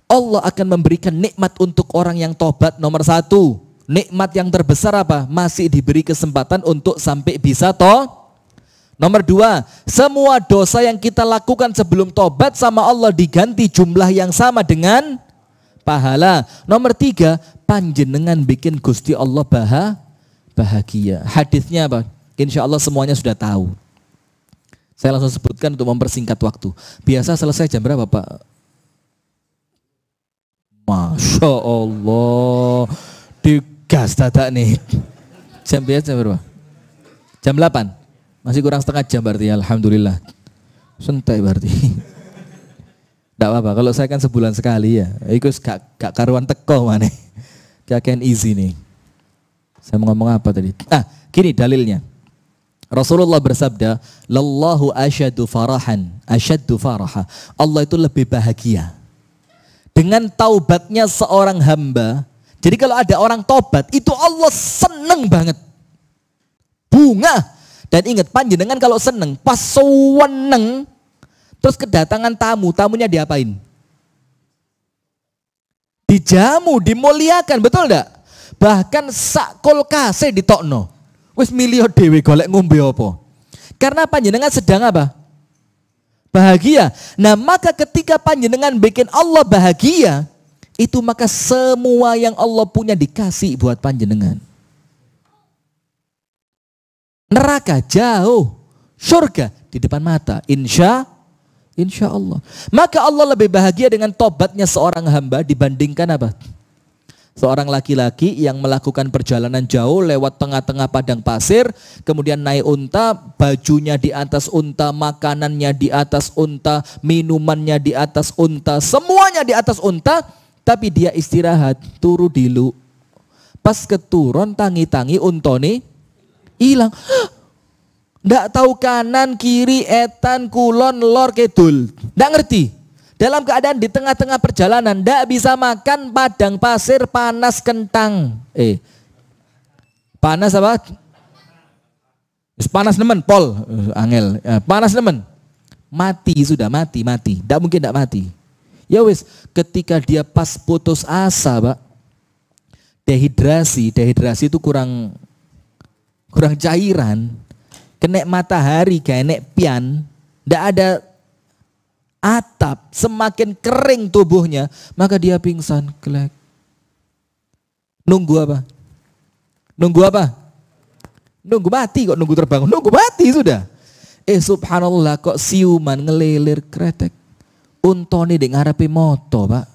Allah akan memberikan nikmat untuk orang yang tobat. Nomor satu, nikmat yang terbesar apa? Masih diberi kesempatan untuk sampai bisa Nomor dua, semua dosa yang kita lakukan sebelum tobat sama Allah diganti jumlah yang sama dengan pahala. Nomor tiga, panjenengan bikin Gusti Allah bahagia. Hadisnya apa? Insya Allah semuanya sudah tahu. Saya langsung sebutkan untuk mempersingkat waktu. Biasa selesai jam berapa Pak? Masya Allah, digas dadak nih. Jam berapa? Jam 8. Masih kurang setengah jam berarti, alhamdulillah. Santai berarti. Tidak apa-apa, kalau saya kan sebulan sekali ya. Itu gak karuan teko mana. Kakean easy nih. Saya mau ngomong apa tadi? Gini dalilnya. Rasulullah bersabda, "Lallahu asyaddu farahan, asyaddu faraha." Allah itu lebih bahagia dengan taubatnya seorang hamba. Jadi kalau ada orang tobat, itu Allah seneng banget. Bunga. Dan ingat panjenengan kalau seneng, pas seneng, terus kedatangan tamu, tamunya diapain? Dijamu, dimuliakan, betul enggak? Bahkan sak kulkase ditokno. Wis milih dhewe golek ngombe apa? Karena panjenengan sedang apa? Bahagia. Nah, maka ketika panjenengan bikin Allah bahagia, itu maka semua yang Allah punya dikasih buat panjenengan. Neraka jauh, surga di depan mata. Insya Allah. Maka Allah lebih bahagia dengan tobatnya seorang hamba dibandingkan apa? Seorang laki-laki yang melakukan perjalanan jauh lewat tengah-tengah padang pasir, kemudian naik unta, bajunya di atas unta, makanannya di atas unta, minumannya di atas unta, semuanya di atas unta, tapi dia istirahat, turu dilu. Pas keturun tangi-tangi untone hilang. Ndak tahu kanan, kiri, etan, kulon, lor, kidul. Ndak ngerti. Dalam keadaan di tengah-tengah perjalanan, ndak bisa makan padang pasir panas kentang. Panas apa? Panas nemen, pol, angel. Panas nemen. Mati sudah, mati. Ndak mungkin ndak mati. Ya wis, ketika dia pas putus asa, Pak. Dehidrasi itu kurang cairan, kena matahari kena pian, ndak ada atap, semakin kering tubuhnya, maka dia pingsan, kelek. Nunggu apa? Nunggu mati kok, nunggu terbangun, nunggu mati sudah. Subhanallah, kok siuman ngelilir kretek. Untone di ngarepe moto, Pak.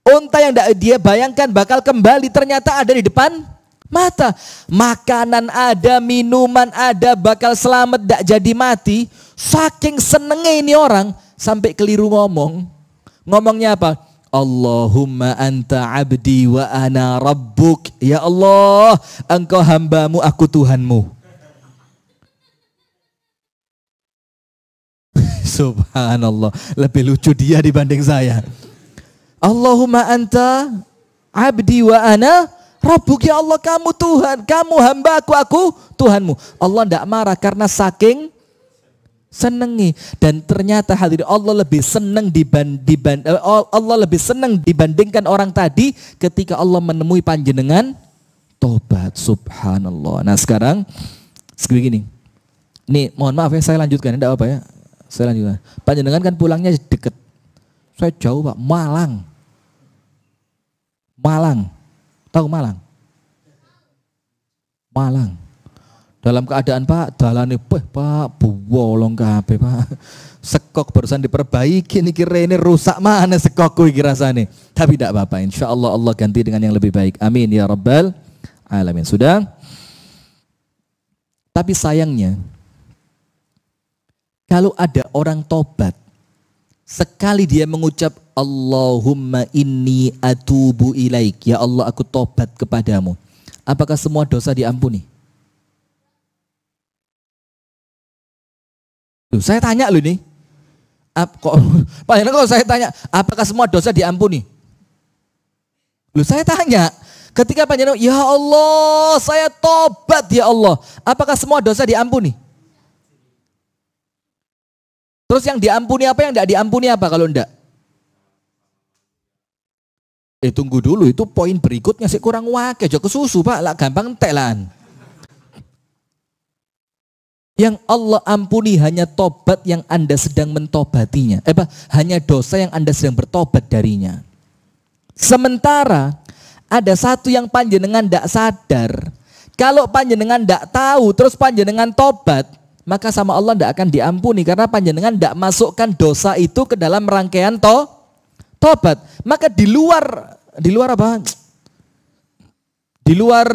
Unta yang dia bayangkan bakal kembali ternyata ada di depan mata. Makanan ada, minuman ada, bakal selamat, tidak jadi mati. Saking senengnya ini orang sampai keliru ngomongnya apa? Allahumma anta abdi wa ana rabbuk. Ya Allah, engkau hambamu, aku Tuhanmu. Subhanallah, lebih lucu dia dibanding saya. Allahumma anta abdi wa ana Rabbuk, ya Allah, kamu Tuhan, kamu hambaku, aku Tuhanmu. Allah tidak marah karena saking senengi. Dan ternyata hadirin, Allah lebih senang dibandingkan orang tadi ketika Allah menemui panjenengan tobat. Subhanallah. Nah sekarang begini. Nih mohon maaf ya, saya lanjutkan, tidak apa ya. Saya lanjutkan. Panjenengan kan pulangnya deket. Saya jauh Pak, Malang. Tahu Malang? Dalam keadaan Pak, dalane Pak, bolong kabeh Pak. Sekok barusan diperbaiki niki rene rusak mana sekokku iki rasane. Tapi tidak apa-apa, insyaallah Allah ganti dengan yang lebih baik. Amin ya rabbal alamin. Sudah? Tapi sayangnya kalau ada orang tobat sekali dia mengucap Allahumma inni atubu ilaik, ya Allah aku tobat kepadamu, apakah semua dosa diampuni? Loh, saya tanya loh ini. Kalau saya tanya, apakah semua dosa diampuni? Loh, saya tanya, ketika panjenengan, ya Allah, saya tobat ya Allah, apakah semua dosa diampuni? Terus yang diampuni apa, yang tidak diampuni apa kalau enggak? Tunggu dulu, itu poin berikutnya sih kurang wake, jauh kesusu Pak, lah gampang telan. Yang Allah ampuni hanya tobat yang Anda sedang mentobatinya. Hanya dosa yang Anda sedang bertobat darinya. Sementara ada satu yang panjenengan tidak sadar. Kalau panjenengan tidak tahu terus panjenengan tobat, maka sama Allah tidak akan diampuni karena panjenengan tidak masukkan dosa itu ke dalam rangkaian tobat. Maka di luar apa? Di luar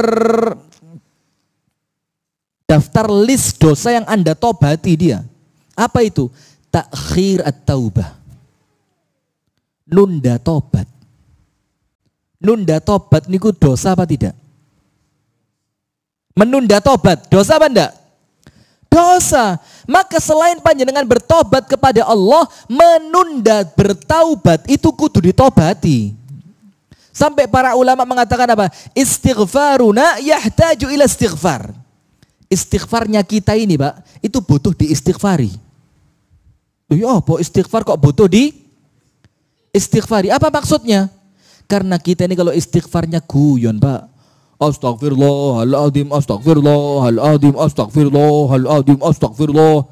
daftar list dosa yang Anda tobati dia. Apa itu? Takhir at-taubah. Nunda tobat. Nunda tobat niku dosa apa tidak? Menunda tobat, dosa apa enggak? Dosa. Maka selain panjenengan bertobat kepada Allah, menunda bertaubat itu kudu ditobati. Sampai para ulama mengatakan apa? Istighfaruna yahtaju ila istighfar. Istighfarnya kita ini Pak, itu butuh diistighfari. Ya apa istighfar kok butuh di istighfari? Apa maksudnya? Karena kita ini kalau istighfarnya guyon Pak. Astagfirullahaladzim, astagfirullahaladzim, astagfirullahaladzim, astagfirullah.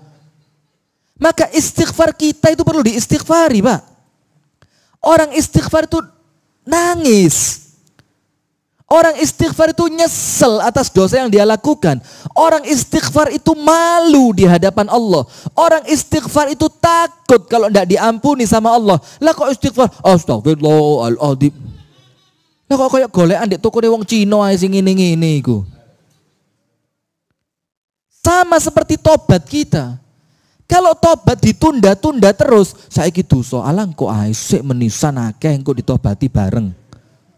Maka istighfar kita itu perlu diistighfari Pak. Orang istighfar itu nangis. Orang istighfar itu nyesel atas dosa yang dia lakukan. Orang istighfar itu malu di hadapan Allah. Orang istighfar itu takut kalau tidak diampuni sama Allah. Lah kok istighfar? Astagfirullahaladzim. Lah kok kayak golekan di toko wong Cina ae sing ngene-ngene iku. Sama seperti tobat kita. Kalau tobat ditunda-tunda terus, saiki dosa alang kok ae sik menisan akeh engko ditobati bareng.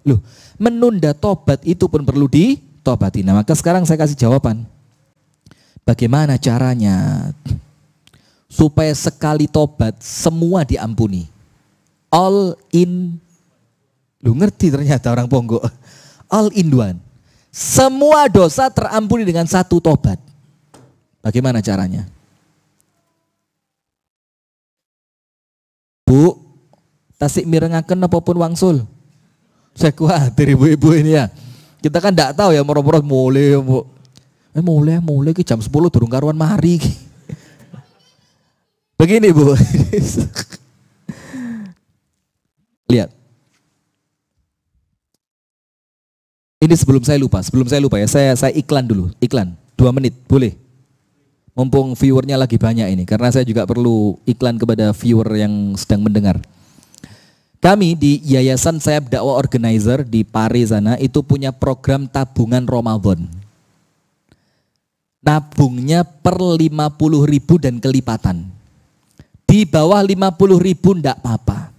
Loh, menunda tobat itu pun perlu ditobati. Nah, maka sekarang saya kasih jawaban. Bagaimana caranya supaya sekali tobat semua diampuni? All in. Lu ngerti ternyata orang Ponggok. All in one. Semua dosa terampuni dengan satu tobat. Bagaimana caranya? Bu, tasik mirengaken apapun wangsul. Saya khawatir ibu-ibu ini ya. Kita kan tidak tahu ya moro-moro mulai ke jam 10 durung karuan mari. Begini Bu. Lihat. Ini sebelum saya lupa ya, saya iklan dulu, 2 menit, boleh? Mumpung viewernya lagi banyak ini, karena saya juga perlu iklan kepada viewer yang sedang mendengar. Kami di Yayasan Sayap Dakwah Organizer di Pare sana itu punya program tabungan Ramadan. Nabungnya per 50.000 dan kelipatan. Di bawah 50.000 enggak apa-apa.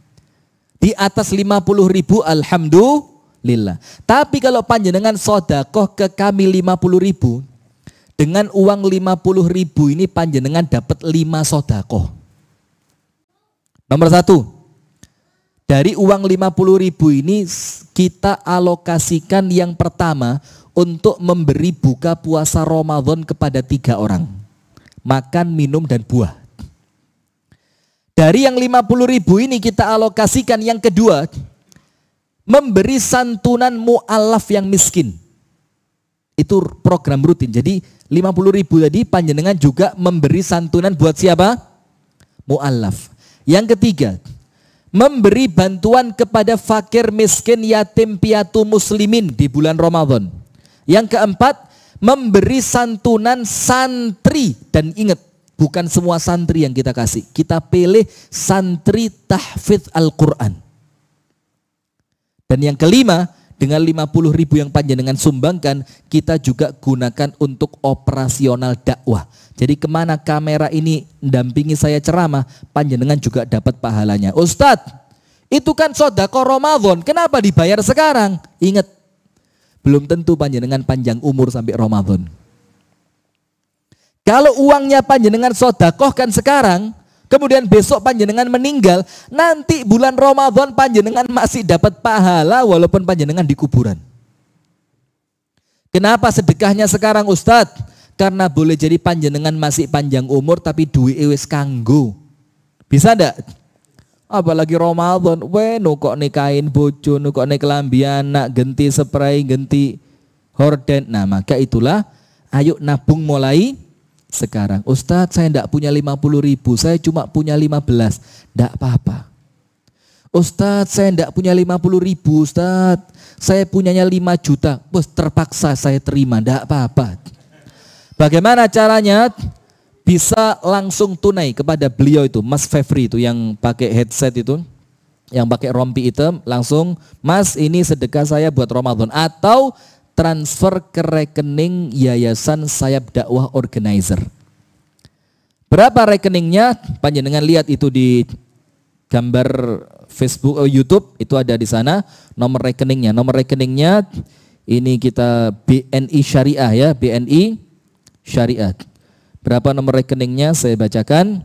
Di atas 50.000 alhamdulillah. Tapi kalau panjenengan sodakoh ke kami 50.000, dengan uang 50.000 ini panjenengan dapat 5 sodakoh. Nomor 1, dari uang 50.000 ini kita alokasikan yang pertama untuk memberi buka puasa Ramadan kepada 3 orang. Makan, minum, dan buah. Dari yang 50.000 ini kita alokasikan yang kedua, memberi santunan mu'alaf yang miskin. Itu program rutin. Jadi 50.000 tadi panjenengan juga memberi santunan buat siapa? Mu'alaf. Yang ketiga, memberi bantuan kepada fakir, miskin, yatim, piatu, muslimin di bulan Ramadan. Yang keempat, memberi santunan santri. Dan ingat, bukan semua santri yang kita kasih. Kita pilih santri tahfidz Al-Quran. Dan yang kelima, dengan 50.000 yang panjenengan sumbangkan, kita juga gunakan untuk operasional dakwah. Jadi kemana kamera ini mendampingi saya ceramah, panjenengan juga dapat pahalanya. Ustadz, itu kan sedekah Ramadan, kenapa dibayar sekarang? Ingat, belum tentu panjenengan panjang umur sampai Ramadan. Kalau uangnya panjenengan sedekahkan sekarang, kemudian besok panjenengan meninggal, nanti bulan Ramadan panjenengan masih dapat pahala walaupun panjenengan di kuburan. Kenapa sedekahnya sekarang Ustadz? Karena boleh jadi panjenengan masih panjang umur tapi duit wis kanggo. Bisa ndak? Apalagi Ramadan, nu kok nikahin bojo, nu kok nek kelambi anak, genti spray, genti horden. Nah, maka itulah ayo nabung mulai sekarang. Ustadz, saya enggak punya 50.000, saya cuma punya 15. Enggak apa-apa. Ustadz, saya enggak punya 50.000, Ustadz. Saya punyanya 5 juta. Bos, terpaksa saya terima, enggak apa-apa. Bagaimana caranya? Bisa langsung tunai kepada beliau itu, Mas Fevri itu yang pakai headset itu, yang pakai rompi hitam, langsung, Mas ini sedekah saya buat Ramadan, atau transfer ke rekening Yayasan Sayap Dakwah Organizer. Berapa rekeningnya? Panjenengan lihat itu di gambar Facebook, YouTube, itu ada di sana nomor rekeningnya. Nomor rekeningnya ini kita BNI Syariah ya, BNI Syariah. Berapa nomor rekeningnya saya bacakan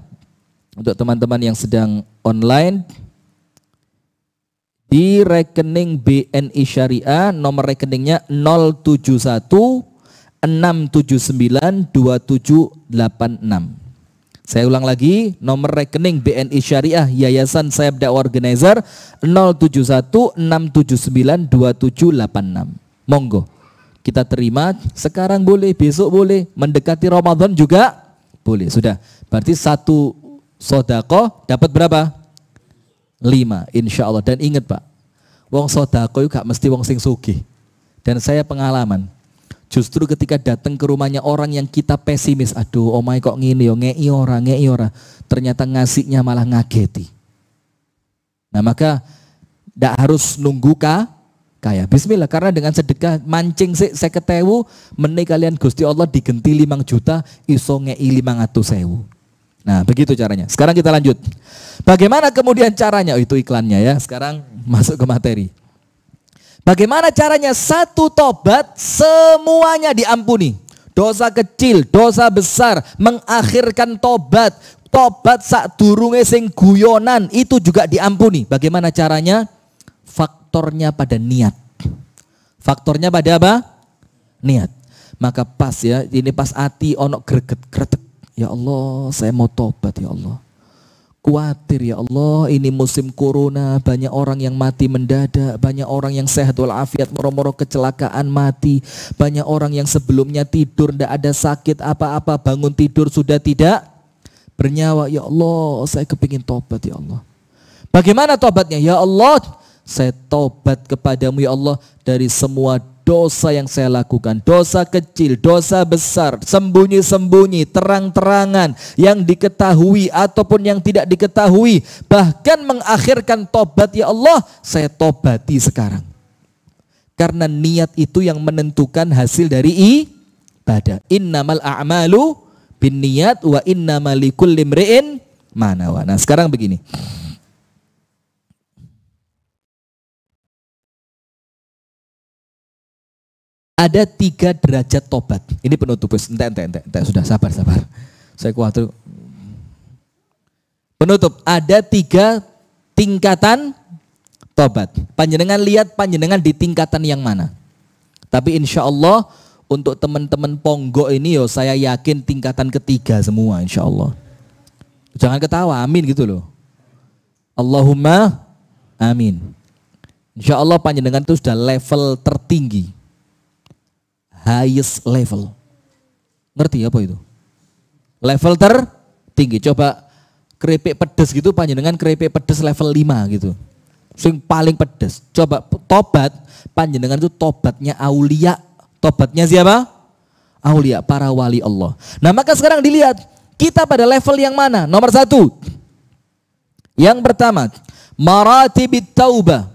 untuk teman-teman yang sedang online. Di rekening BNI Syariah nomor rekeningnya 071 679 2786. Saya ulang lagi, nomor rekening BNI Syariah Yayasan Sayap Dakwah Organizer 071 679 2786. Monggo. Kita terima, sekarang boleh, besok boleh, mendekati Ramadan juga boleh. Sudah, berarti satu sedekah dapat berapa? 5, insya Allah. Dan ingat Pak, wong sedekah itu gak mesti wong sing sugih. Dan saya pengalaman, justru ketika datang ke rumahnya orang yang kita pesimis, aduh omai kok ngini yo, ngei ora, ternyata ngasihnya malah ngageti. Nah maka tidak harus nunggu kaya. Bismillah, karena dengan sedekah mancing sik 50.000, meneh kalian Gusti Allah digenti 5 juta, iso ngei 500.000. Nah, begitu caranya. Sekarang kita lanjut. Bagaimana kemudian caranya? Oh, itu iklannya ya. Sekarang masuk ke materi. Bagaimana caranya? Satu tobat semuanya diampuni. Dosa kecil, dosa besar, mengakhirkan tobat. Tobat sadurunge sing guyonan itu juga diampuni. Bagaimana caranya? Faktornya pada niat. Faktornya pada apa? Niat. Maka pas ya, ini pas hati ono greget-gretek. Ya Allah, saya mau tobat ya Allah. Kuatir ya Allah, ini musim corona, banyak orang yang mati mendadak, banyak orang yang sehat walafiat moro-moro kecelakaan mati, banyak orang yang sebelumnya tidur tidak ada sakit apa-apa, bangun tidur sudah tidak bernyawa. Ya Allah, saya kepingin tobat ya Allah. Bagaimana tobatnya? Ya Allah, saya tobat kepadamu ya Allah dari semua dosa yang saya lakukan, dosa kecil, dosa besar, sembunyi-sembunyi, terang-terangan, yang diketahui ataupun yang tidak diketahui, bahkan mengakhirkan tobat ya Allah, saya tobati sekarang. Karena niat itu yang menentukan hasil dari ibadah. Innamal a'malu binniyat wa innamal likulli imri'in ma nawa. Nah, sekarang begini. Ada 3 derajat tobat. Ini penutup. Ente, sudah sabar. Saya khawatir. Penutup. Ada 3 tingkatan tobat. Panjenengan lihat panjenengan di tingkatan yang mana. Tapi insya Allah untuk teman-teman Ponggo ini yo saya yakin tingkatan ketiga semua insya Allah. Jangan ketawa, amin gitu loh. Allahumma amin. Insya Allah panjenengan itu sudah level tertinggi. Highest level. Ngerti apa itu? Level tertinggi. Coba keripik pedes gitu, panjenengan keripik pedes level 5 gitu. Sing paling pedes. Coba tobat, panjenengan itu tobatnya aulia. Tobatnya siapa? Aulia, para wali Allah. Nah maka sekarang dilihat, kita pada level yang mana? Nomor 1. Yang pertama, maratibit taubah.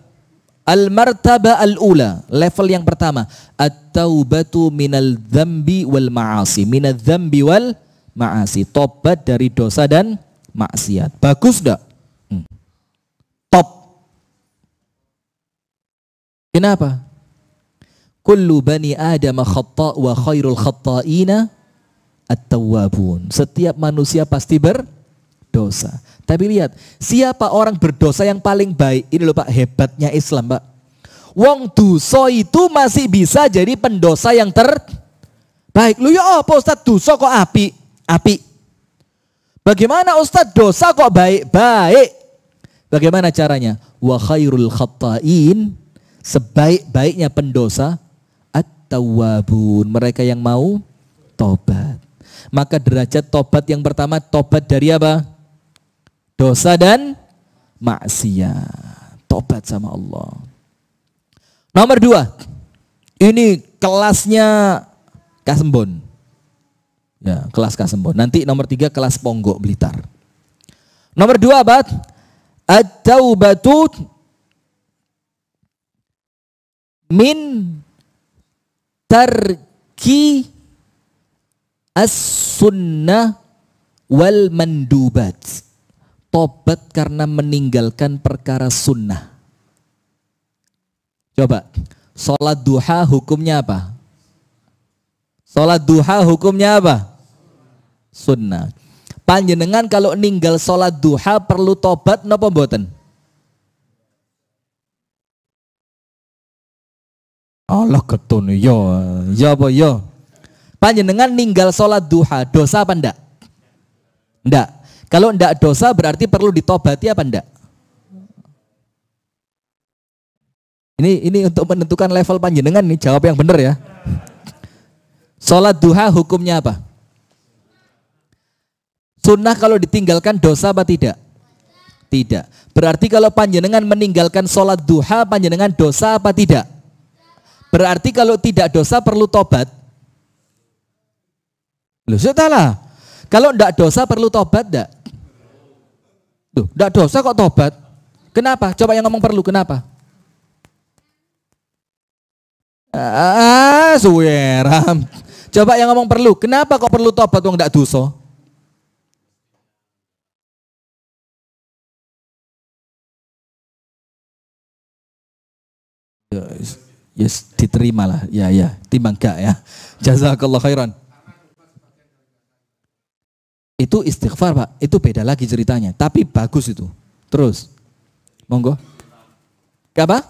Al-martabah al-ula, level yang pertama, at-taubatu minal dzambi wal ma'asi, minal dzambi wal ma'asi, tobat dari dosa dan maksiat. Bagus enggak? Top. Kenapa? Kullu bani Adam khata' wa khairul khata'ina at-tawwabun. Setiap manusia pasti berdosa. Tapi lihat, siapa orang berdosa yang paling baik? Ini loh Pak, hebatnya Islam Pak. Wong dosa itu masih bisa jadi pendosa yang terbaik. Lu ya apa Ustaz, dosa kok api? Api. Bagaimana Ustaz, dosa kok baik? Baik. Bagaimana caranya? Wa khairul khatta'in, sebaik-baiknya pendosa at-tawwabun, mereka yang mau tobat. Maka derajat tobat yang pertama, tobat dari apa? Dosa dan maksiat. Tobat sama Allah. Nomor 2. Ini kelasnya Kasembon. Ya, kelas Kasembon. Nanti nomor 3 kelas Ponggok Blitar. Nomor 2 apa? At-taubatu min tarki as-sunnah wal mandubat. Tobat karena meninggalkan perkara sunnah. Coba, sholat duha hukumnya apa? Sholat duha hukumnya apa? Sunnah. Panjenengan kalau ninggal sholat duha perlu tobat napa mboten? Allah ketun yo, ya apa yo? Panjenengan ninggal sholat duha dosa apa ndak? Ndak. Kalau ndak dosa berarti perlu ditobati apa ndak? Ini untuk menentukan level panjenengan nih, jawab yang benar ya. Sholat duha hukumnya apa? Sunnah kalau ditinggalkan dosa apa tidak? Tidak. Berarti kalau panjenengan meninggalkan sholat duha, panjenengan dosa apa tidak? Berarti kalau tidak dosa perlu tobat. Loh, sudahlah. Kalau ndak dosa perlu tobat ndak? Tuh, ndak dosa kok tobat? Kenapa? Coba yang ngomong perlu, kenapa? Suweram. Coba yang ngomong perlu, kenapa kok perlu tobat wong ndak dosa? Yes, diterimalah. Ya, timbang gak ya. Jazakallah khairan. Itu istighfar Pak, itu beda lagi ceritanya. Tapi bagus itu. Terus, monggo. Apa?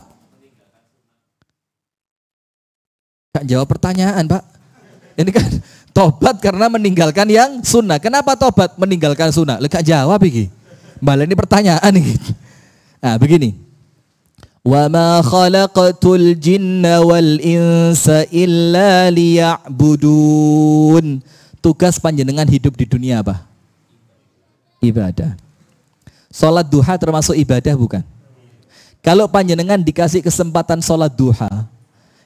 Gak jawab pertanyaan Pak. Ini kan tobat karena meninggalkan yang sunnah. Kenapa tobat meninggalkan sunnah? Gak jawab ini. Malah ini pertanyaan ini. Nah begini. Wa ma khalaqatul jinna wal insa illa liya'budun. Tugas panjenengan hidup di dunia apa? Ibadah. Sholat duha termasuk ibadah bukan? Kalau panjenengan dikasih kesempatan sholat duha,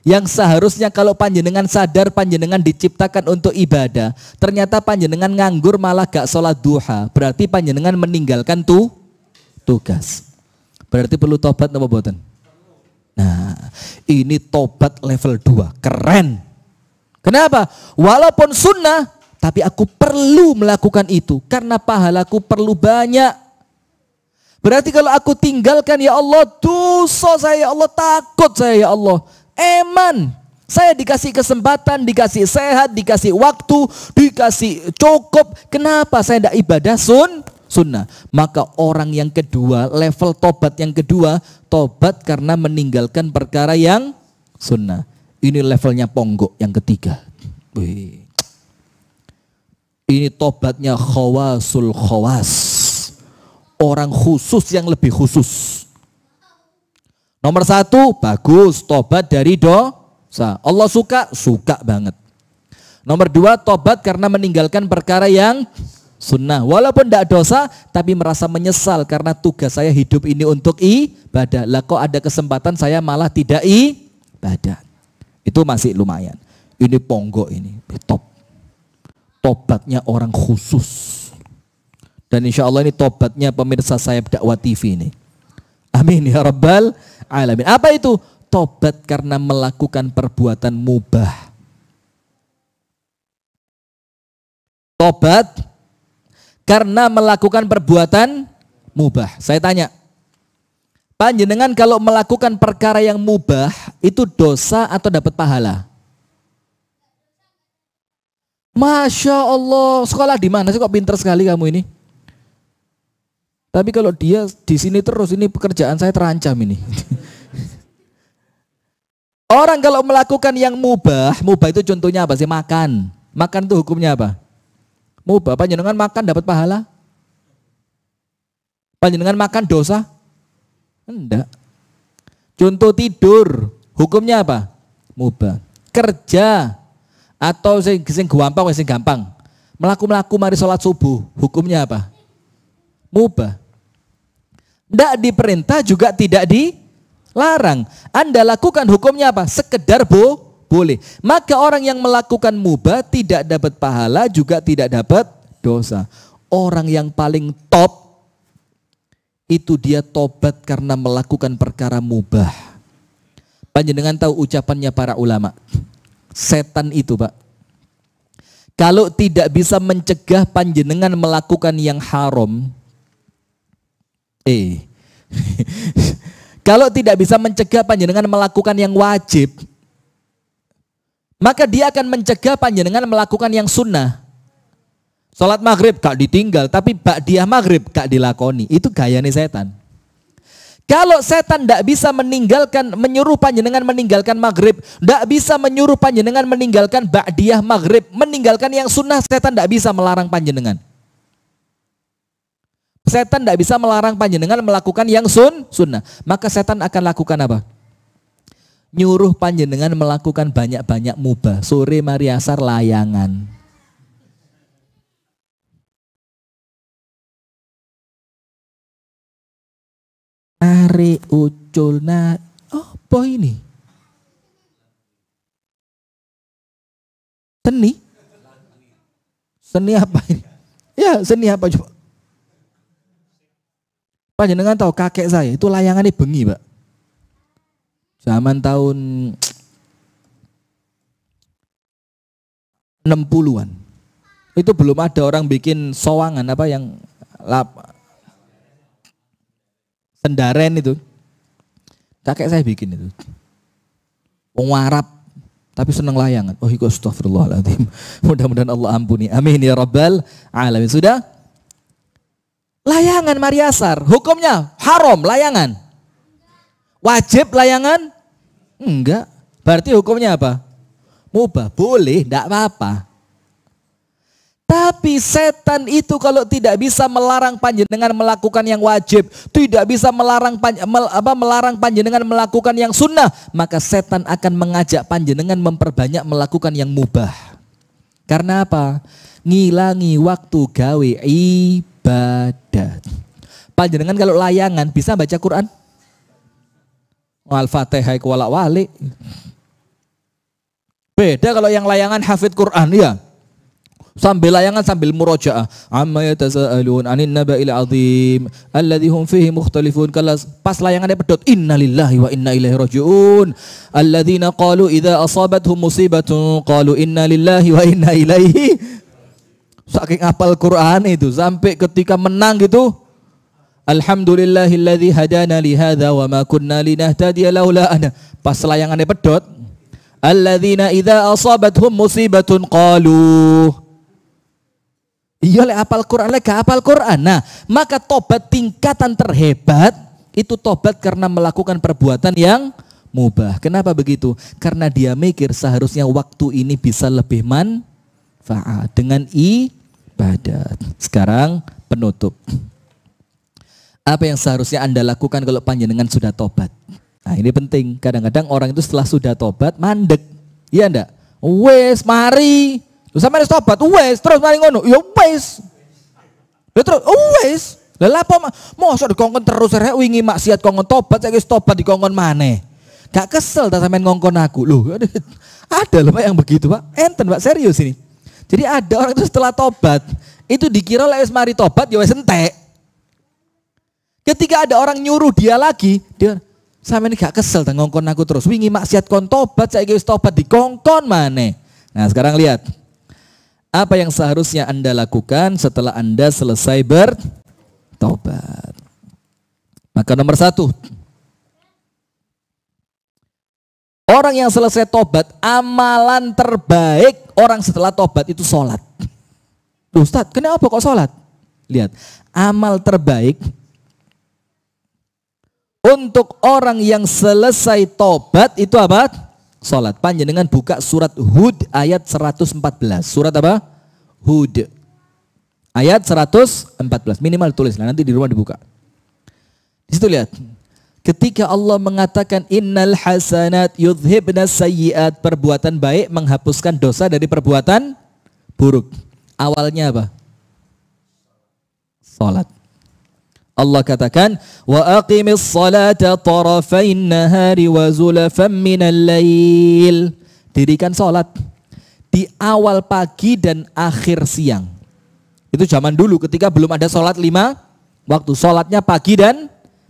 yang seharusnya kalau panjenengan sadar panjenengan diciptakan untuk ibadah, ternyata panjenengan nganggur malah gak sholat duha, berarti panjenengan meninggalkan tugas. Berarti perlu tobat apa boten? Nah, ini tobat level 2, keren. Kenapa? Walaupun sunnah, tapi aku perlu melakukan itu karena pahalaku perlu banyak. Berarti kalau aku tinggalkan, ya Allah, dosa saya, ya Allah, takut saya, ya Allah. Eman, saya dikasih kesempatan, dikasih sehat, dikasih waktu, dikasih cukup. Kenapa saya tidak ibadah sunnah? Maka orang yang kedua, level tobat yang kedua, tobat karena meninggalkan perkara yang sunnah. Ini levelnya Ponggok yang ketiga. Wih. Ini tobatnya khawasul khawas. Orang khusus yang lebih khusus. Nomor 1, bagus, tobat dari dosa. Allah suka banget. Nomor 2, tobat karena meninggalkan perkara yang sunnah. Walaupun tidak dosa, tapi merasa menyesal karena tugas saya hidup ini untuk ibadah. Lah kok ada kesempatan saya malah tidak ibadah. Itu masih lumayan. Ini Ponggok ini, top. Tobatnya orang khusus. Dan insya Allah ini tobatnya pemirsa Sayap Dakwah TV ini. Amin ya rabbal alamin. Apa itu? Tobat karena melakukan perbuatan mubah. Tobat karena melakukan perbuatan mubah. Saya tanya, panjenengan kalau melakukan perkara yang mubah itu dosa atau dapat pahala? Masya Allah, sekolah di mana sih kok pinter sekali kamu ini? Tapi kalau dia di sini terus, ini pekerjaan saya terancam ini. Orang kalau melakukan yang mubah, mubah itu contohnya apa sih? Makan. Makan itu hukumnya apa? Mubah. Panjenengan makan dapat pahala? Panjenengan makan dosa? Enggak. Contoh tidur, hukumnya apa? Mubah. Kerja atau sing gampang. Melaku mari sholat subuh, hukumnya apa? Mubah. Tidak diperintah juga tidak dilarang. Anda lakukan hukumnya apa? Sekedar boleh. Maka orang yang melakukan mubah tidak dapat pahala juga tidak dapat dosa. Orang yang paling top itu dia tobat karena melakukan perkara mubah. Panjenengan tahu ucapannya para ulama. Setan itu, Pak, kalau tidak bisa mencegah panjenengan melakukan yang haram, kalau tidak bisa mencegah panjenengan melakukan yang wajib, maka dia akan mencegah panjenengan melakukan yang sunnah. Salat maghrib gak ditinggal, tapi ba'diyah maghrib gak dilakoni. Itu gayanya setan. Kalau setan tidak bisa menyuruh panjenengan meninggalkan maghrib, tidak bisa menyuruh panjenengan meninggalkan ba'diyah maghrib, meninggalkan yang sunnah, setan tidak bisa melarang panjenengan. Setan tidak bisa melarang panjenengan melakukan yang sunnah. Maka setan akan lakukan apa? Nyuruh panjenengan melakukan banyak-banyak mubah. Sore mari asar layangan. Nari ucul apa ini? Seni apa ini? Ya, seni apa coba? Panjenengan tahu kakek saya itu layangannya bengi, Pak. Zaman tahun 60-an. Itu belum ada orang bikin sowangan apa yang sendaren itu. Kakek saya bikin itu. Wong Arab tapi seneng layangan. Oh, iku astagfirullahaladzim. Mudah-mudahan Allah ampuni. Amin ya rabbal alamin. Sudah? Layangan mari asar. Hukumnya haram layangan. Wajib layangan? Enggak. Berarti hukumnya apa? Mubah. Boleh, enggak apa-apa. Tapi setan itu kalau tidak bisa melarang panjenengan melakukan yang wajib, tidak bisa melarang panjenengan melakukan yang sunnah, maka setan akan mengajak panjenengan memperbanyak melakukan yang mubah. Karena apa? Ngilangi waktu gawe ibadat. Panjenengan kalau layangan bisa baca Quran? Al-Fatihah wala wali. Beda kalau yang layangan hafid Quran, ya. Sambil layangan sambil murojaah. Amma yatasaalun 'anin naba'il 'adzim alladzi hum fihi mukhtalifun. Kalau pas layangannya pedot, innalillahi wa inna ilaihi raji'un. Alladzina qalu idza asabathum musibatun qalu innalillahi wa inna ilaihi. Saking hafal Quran itu sampai ketika menang gitu, alhamdulillahilladzi hadana li hadza wa ma kunna linahtadiya laula an. Pas layangannya pedot, alladzina idza asabathum musibatun qalu. Iya, lek hafal Quran, lek gak hafal Quran. Nah, maka tobat tingkatan terhebat itu tobat karena melakukan perbuatan yang mubah. Kenapa begitu? Karena dia mikir seharusnya waktu ini bisa lebih manfaat dengan ibadat. Sekarang penutup. Apa yang seharusnya Anda lakukan kalau panjenengan sudah tobat? Nah, ini penting. Kadang-kadang orang itu setelah sudah tobat mandek. Iya enggak? Wes mari. Lu sampe wis tobat, wes terus mari ngono. Ya wes. Lah terus wes. Lah apa mosok dikongkon terus rek wingi maksiat kongkon tobat saiki wis tobat dikongkon maneh. Gak kesel ta sampean ngongkon aku. Loh, ada loh Pak yang begitu, Pak. Enten Pak, serius ini. Jadi ada orang itu setelah tobat, itu dikira lek wis mari tobat ya wis entek. Ketika ada orang nyuruh dia lagi, dia sampe ini gak kesel dan ngongkon aku terus. Wingi maksiat kon tobat, saya wis tobat dikongkon maneh. Nah sekarang lihat. Apa yang seharusnya Anda lakukan setelah Anda selesai bertobat. Maka nomor 1. Orang yang selesai tobat, amalan terbaik orang setelah tobat itu sholat. Ustaz, kenapa kok sholat? Lihat, amal terbaik untuk orang yang selesai tobat itu apa? Sholat. Panjenengan buka surat Hud ayat 114. Surat apa? Hud. Ayat 114. Minimal tulislah, nanti di rumah dibuka. Di situ lihat. Ketika Allah mengatakan innal hasanat yudhibnas sayyiat, perbuatan baik menghapuskan dosa dari perbuatan buruk. Awalnya apa? Salat. Allah katakan wa aqimis salata tarafain nahari wa zulafan minal lail. Dirikan salat di awal pagi dan akhir siang. Itu zaman dulu ketika belum ada salat 5 waktu. Salatnya pagi dan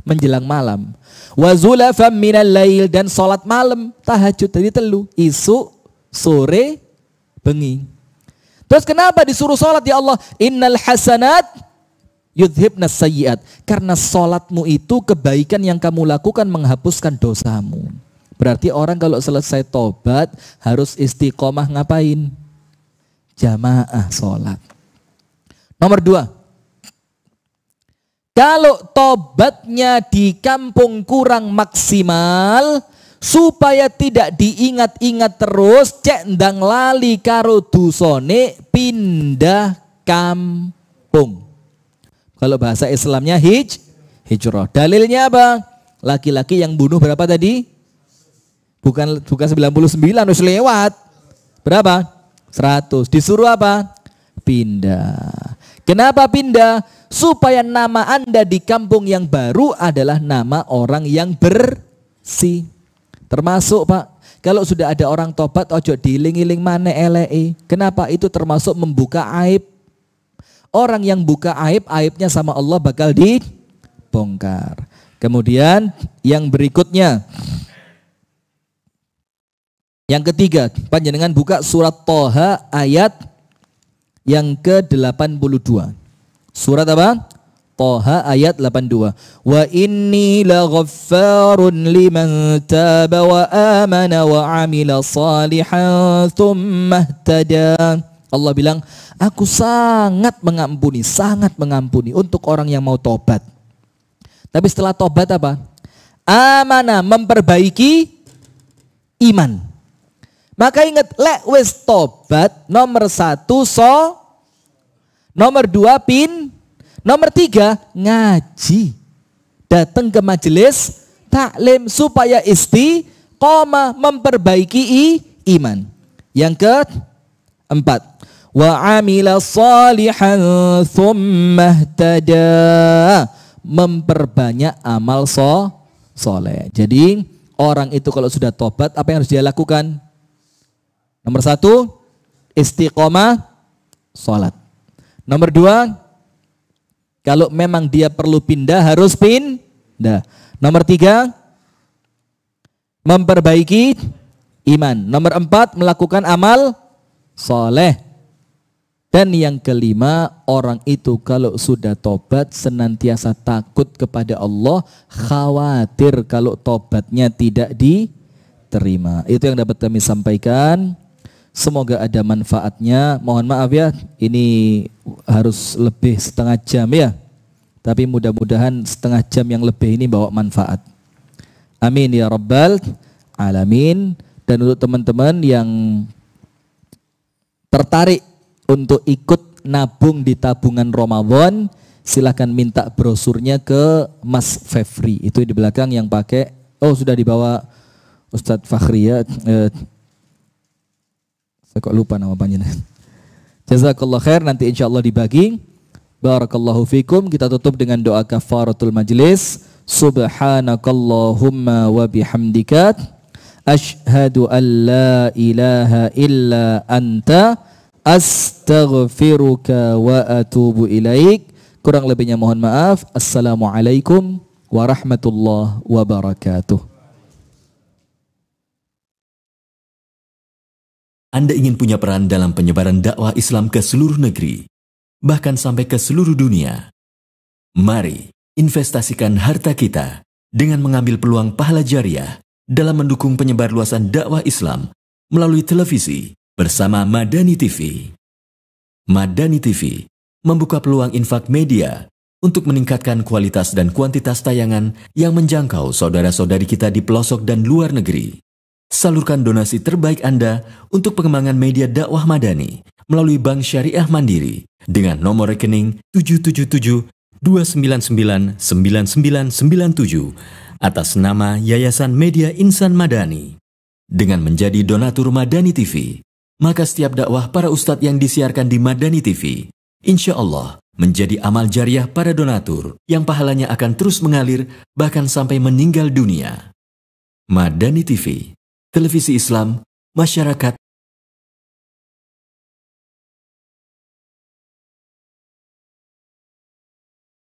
menjelang malam. Wa zulafan minal lail, dan salat malam tahajud dari telu, isu, sore, bengi. Terus kenapa disuruh salat ya Allah? Innal hasanat yudhibnas sayyiat. Karena salatmu itu kebaikan yang kamu lakukan menghapuskan dosamu. Berarti orang kalau selesai tobat harus istiqomah ngapain? Jamaah salat. Nomor 2. Kalau tobatnya di kampung kurang maksimal, supaya tidak diingat-ingat terus, cek ndang lali karo dusone, pindah kampung. Kalau bahasa Islamnya hijrah. Dalilnya apa? Laki-laki yang bunuh berapa tadi? Bukan 99, harus lewat. Berapa? 100. Disuruh apa? Pindah. Kenapa pindah? Supaya nama Anda di kampung yang baru adalah nama orang yang bersih. Termasuk Pak, kalau sudah ada orang tobat ojo diiling-iling mana elei. Kenapa? Itu termasuk membuka aib. Orang yang buka aib, aibnya sama Allah bakal dibongkar. Kemudian yang berikutnya, yang ketiga, panjenengan buka surat Toha ayat yang ke-82. Surat apa? Toha ayat 82. Wa inni laghaffarun liman taba wa amana wa amila salihan thumma ihtada. Allah bilang, aku sangat mengampuni untuk orang yang mau tobat. Tapi setelah tobat apa? Amanah, memperbaiki iman. Maka ingat, lek wis tobat, nomor 1 nomor 2 nomor 3 ngaji. Datang ke majelis taklim supaya istiqomah, memperbaiki iman. Yang keempat, wa amila salihan thumma ihtada, memperbanyak amal soleh. Jadi orang itu kalau sudah tobat, apa yang harus dia lakukan? Nomor 1, istiqomah sholat. Nomor 2, kalau memang dia perlu pindah, harus pindah. Nomor 3, memperbaiki iman. Nomor 4, melakukan amal soleh. Dan yang kelima, orang itu kalau sudah tobat senantiasa takut kepada Allah, khawatir kalau tobatnya tidak diterima. Itu yang dapat kami sampaikan. Semoga ada manfaatnya. Mohon maaf ya, ini harus lebih setengah jam ya. Tapi mudah-mudahan setengah jam yang lebih ini bawa manfaat. Amin ya rabbal alamin. Dan untuk teman-teman yang tertarik untuk ikut nabung di tabungan Ramadan, silakan minta brosurnya ke Mas Fevri. Itu di belakang yang pakai. Oh, sudah dibawa Ustadz Fakhri ya. Saya kok lupa nama panjenengan. Jazakallah khair, nanti insya Allah dibagi. Barakallahu fikum. Kita tutup dengan doa kafaratul majlis. Subhanakallahumma wa bihamdika asyhadu an la ilaha illa anta astaghfiruka wa atubu ilaik. Kurang lebihnya mohon maaf. Assalamualaikum warahmatullahi wabarakatuh. Anda ingin punya peran dalam penyebaran dakwah Islam ke seluruh negeri, bahkan sampai ke seluruh dunia? Mari investasikan harta kita dengan mengambil peluang pahala jariah dalam mendukung penyebar luasan dakwah Islam melalui televisi bersama Madani TV. Madani TV membuka peluang infak media untuk meningkatkan kualitas dan kuantitas tayangan yang menjangkau saudara-saudari kita di pelosok dan luar negeri. Salurkan donasi terbaik Anda untuk pengembangan media dakwah Madani melalui Bank Syariah Mandiri dengan nomor rekening 777-299-9997 atas nama Yayasan Media Insan Madani. Dengan menjadi donatur Madani TV, maka setiap dakwah para ustadz yang disiarkan di Madani TV, insya Allah menjadi amal jariah para donatur yang pahalanya akan terus mengalir bahkan sampai meninggal dunia. Madani TV, televisi Islam, masyarakat,